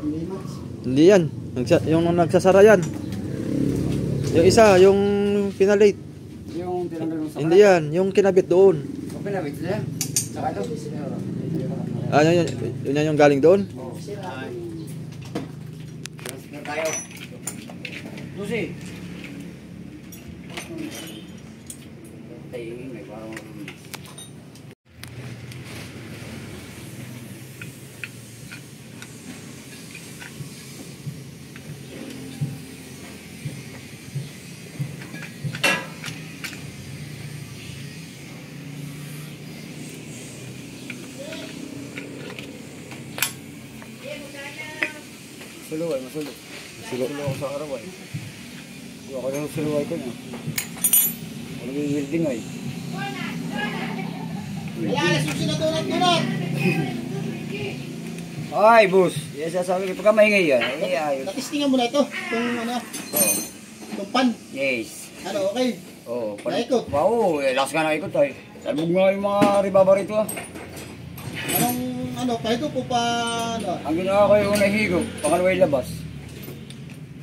Hindi match. Hindi yan. Yung nagsasara yan. Yung isa, yung pinalate. Yung tinanggal mo sa Hindi yan. Yung kinabit doon. O, pinabit sila. Tsaka ito. Ah, yun yan yung galing doon. Transfer tayo. Dose! Tayo, may parang... Suluway, masulo. Sulo ako sa araw ay. Ako yung suluway ko niya. Wala yung welding ay. Wala, alas yung sinadunat-dunat. Ay, boss. Yes, sasabi ko. Pagka maingay yan. Ay, ayos. Natistingan mo na ito. Itong ano, Oo. itong pan. Yes. Ano, okay. Oo. Naikot. Wow, lakas ka na ikot ay. Sabog nga yung mga ribaba rito ah. Anong, ano, kahit po pa, ano. Ang ginawa ko yung unang higop, pangalaway labas.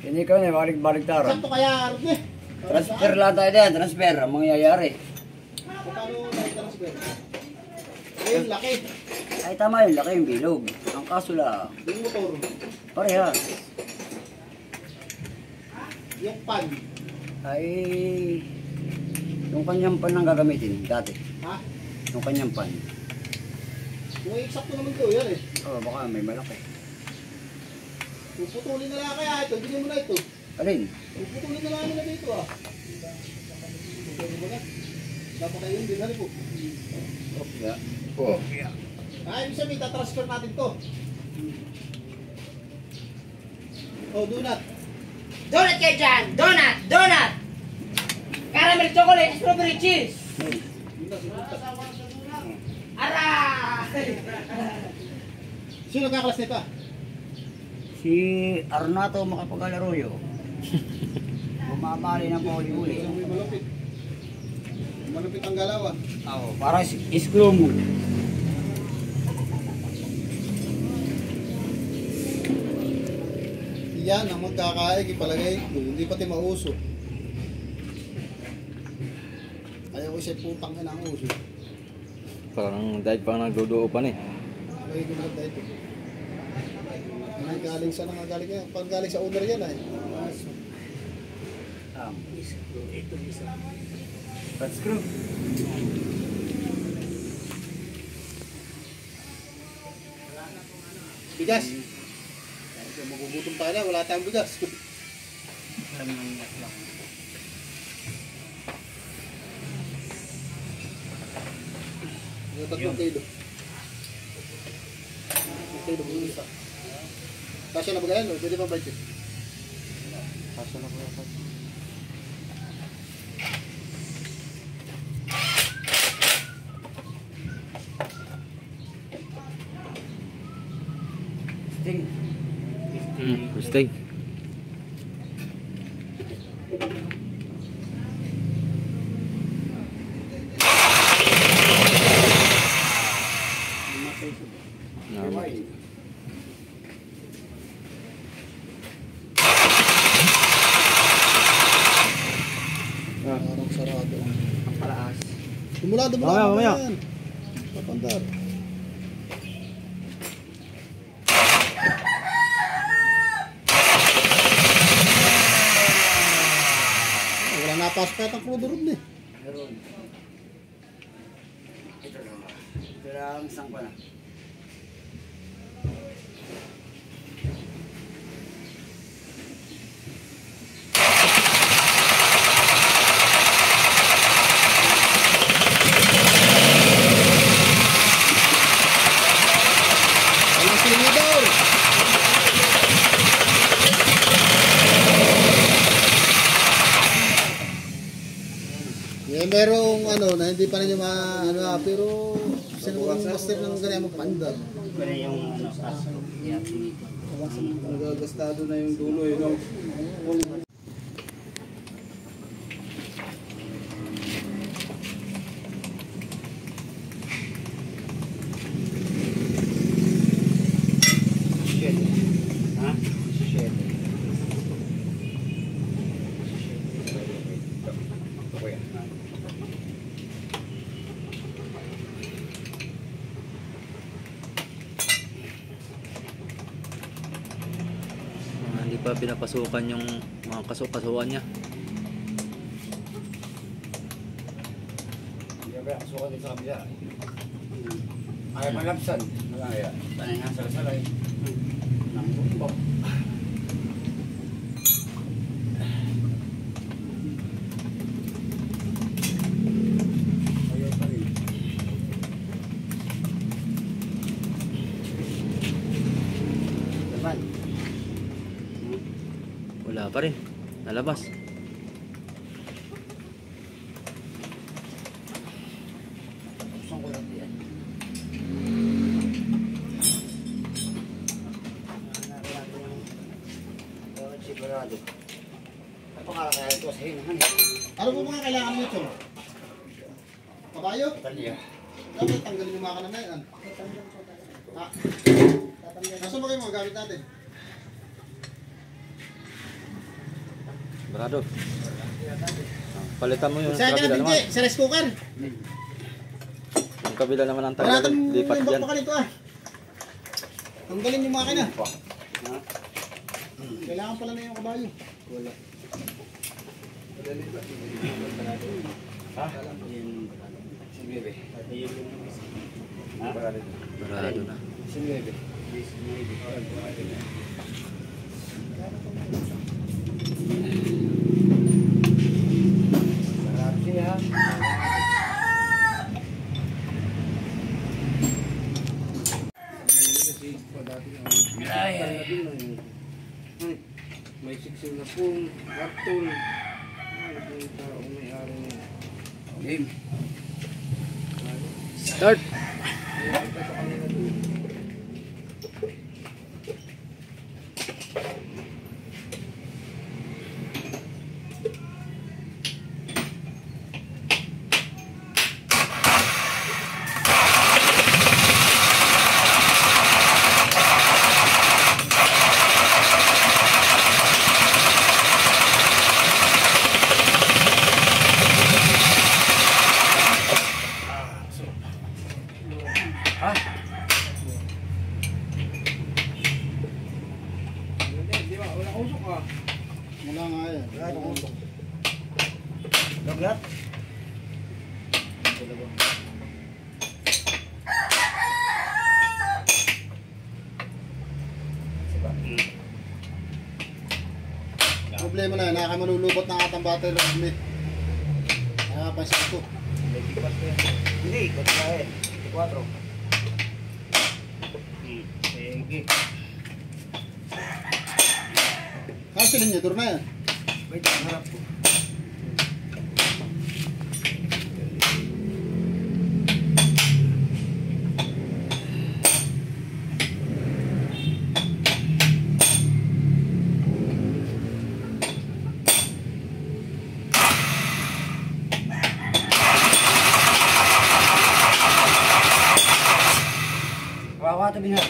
Hindi ka na, balik-taran. Sakto kaya, Arne. Transfer lang tayo din, transfer ang mangyayari. Paano nag-transfer? Ayun, laki. Ay tama yun, laki yung bilog. Ang kaso lang, Yung motor. parehas. Yung pan. Ay, yung kanyang pan ang gagamitin dati. Ha? Yung kanyang pan. Kung eksakto naman ito, yan eh. Oh, baka may malaki. Puputulin na lang kaya ito. Bigyan mo na ito. Alin? Puputulin na lang nila dito ah. Puputulin mo na. Dapat kayo yun din, hali po. Yeah. Oh. Ah, ibig sabihin, tatransfer natin to. Oh, donut. Donut kayo dyan! Donut! Donut! Caramel chocolate, strawberry cheese! Aray! Sino kaklas nito ah? Si Arnato Makapag-Alaroyo. Bumabali ng pauli-uli. May malupit. Malupit ang galaw ah. Oo, para isklumo. Yan ang magkakaig, ipalagay ko. Hindi pati mauso. Ayaw ko siya putang na ng uso. Parang dahil pang nagduduopan eh. Lagay ko na dito. Ang galing sa nangaling yan. Pag galing sa owner yan ay. Flat screw. Bigas. Ito, magugutom pa na. Wala tayong bigas. Yung 3 kilo. 3 kilo yung isa. Kasya na ba ganyan? Pwede pa ba ito? Kasya na ba yan? Sting. Stay. Namatay. Parang sarado. Palaas. Simulado mo Mamaya, lang mamaya. yan. Papandar. Wala napasok kahit ang crudo rin eh. Meron. Ito lang. Ito lang isang pa na. Walang sinidor. Merong ano na hindi pa ninyo pero sino ang master ng ganyan magpandar. Pero yung ano, kaso. Yeah, pinito. Nagagastado na yung dulo eh, no? Ha? Hindi pa pinapasukan yung mga kasukasuan niya. Hindi ba sukat din sa kabila? Ayaw malapsan. Malaya. Panay nga salasalay. Nang bumbok. Ayaw pa rin. Laban. Wala pa rin. Nalabas. Saan ko lang yan? Sigurado. Napakakaya ito sa hinahan. Ano po mga kailangan mo ito? Kabayo? Talya. Dapat tanggalin yung makina na yan. Ha? Nasaan ba kayo mga gamit natin? Barado. Palitan mo yung Saan ka kabila natin, naman. Sa rice cooker? Yung kabila naman ang Wala tagal. tayong Lipat yung yan. bakal ito ah. Tanggalin yung makina. Kailangan pala na yung kabayo. Wala. Ha? Yung... Si Bebe. Ha? Barado na. Si Bebe. Sarap siya. May siksing na pong karton. Ay, yung taong may-ari niya. Game. Start! Di ba? Wala usok ah. Wala nga yan. Gaglat. Problema na yan. Nakamalulubot ng atang battery ng kami. Nakapansin ko. Hindi, ikot ka eh. 4. Sige. Silindyador na yan. Wait, ang harap ko. Kawawa ito binhat.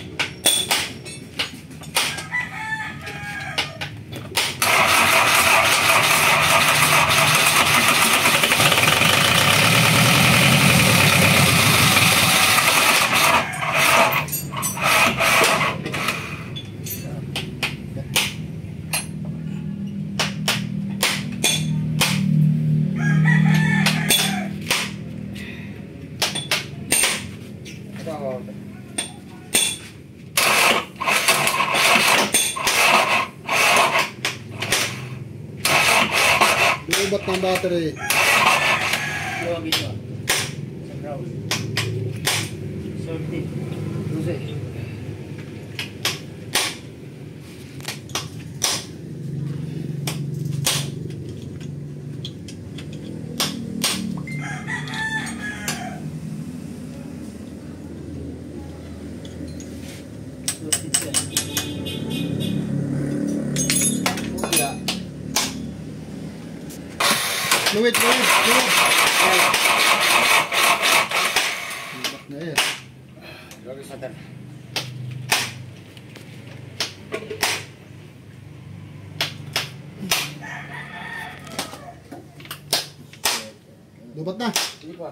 Lubat ng battery. Luwag ito. Sa ground. Sorted. Fluid. Lubat na yan. Lubat na. Hindi pa.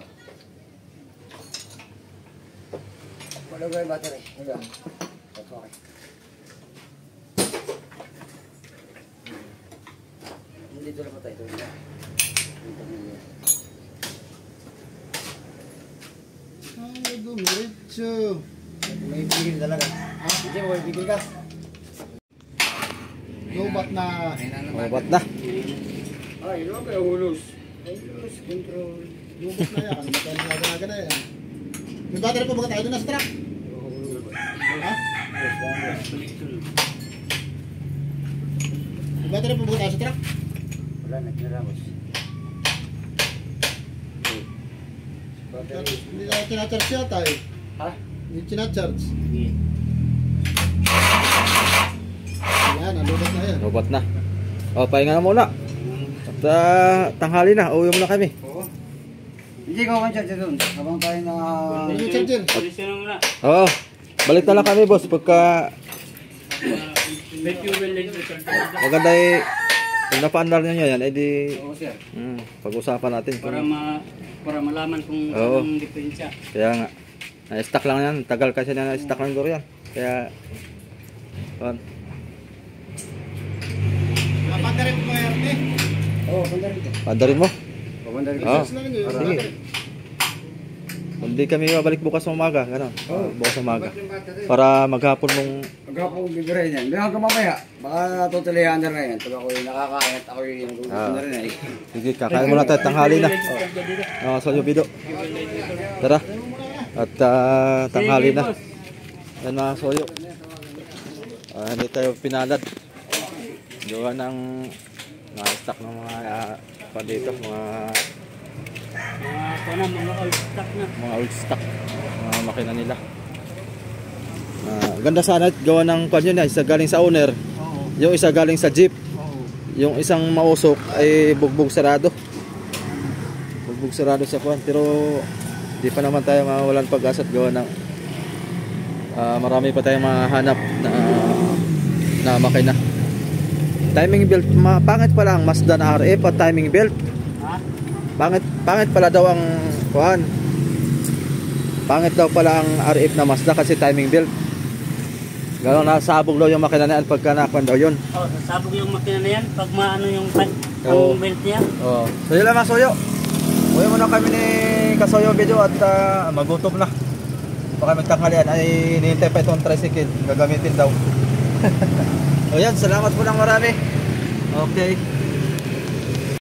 Wala ba yung battery? Wala. Okay. Dito na pa tayo. Ay, dumiretso. May bigil talaga. Hindi mo may bigil ka. Lubat na. Lubat na. Ay, ano ba yung hulos? Hulos, control. Lubat na yan. Nagaganaga na yan. May battery pa ba tayo doon na sa truck? Ha? May battery pa ba tayo sa truck? Wala, nagkiramos. Hindi na kinacharge yata eh. Ha? Hindi kinacharge. Yan, nalubat na yan. Lubat na. O, pahinga na muna. At tanghali na, uwi muna kami. Oo. Hindi ko man-charge doon. Habang tayo na... Ano yung charger? Police na muna. Oo, balik na lang kami boss pagka Bet you will let you turn. maganda eh. Kung napaandar nyo yan, edi Oo, sir. pag-usapan natin. Para malaman kung Oo. anong diferensya. Kaya nga, na-stack lang yan. Tagal kasi na-stack lang doon yan. Kaya, yun. Battery pa ba yan eh? Oo, panda rin. Pandarin mo? Panda rin. Oo. Charge na lang yun. Sige. Hindi kami babalik bukas sa umaga. Gano'n. Bukas sa umaga. Para maghapon mong... Magkapong bibirahin yan. Hindi hanggang mamaya. Baka totally under na yan. Pag ako yung nakakain at ako yung nagugutom na rin eh. Sige, kakain muna tayo. Tanghali na. Sa Yobido. Tara. At tanghali na. Yan mga soyo. Hindi tayo pinalad. Gawa ng stock ng mga dito, mga Mga old stock na. mga old stock, mga makina nila. Ganda sana gawa ng kwan yun, isa galing sa owner, yung isa galing sa jeep, yung isang mausok ay bugbog sarado sa kwan, pero di pa naman tayo mawalan pag-asa at gawa ng marami pa tayong mahanap na makina. Timing belt, pangit pala ang Mazda na RF at timing belt. Pangit pala daw ang kuhan. Pangit daw pala ang RF na Mazda kasi timing belt. Gano'n nasabog daw yung makina na yan pagka nakuhan daw yun. Oh, sasabog yung makina na yan pag maano yung Oo. ang belt niya. Oh. So yun lang mga soyo. Uwi muna kami ni Kasoyo Video at magutom na. Baka magtanghalian ay hinihintay pa itong tricycle. Gagamitin daw. O yan, salamat po ng marami. Okay.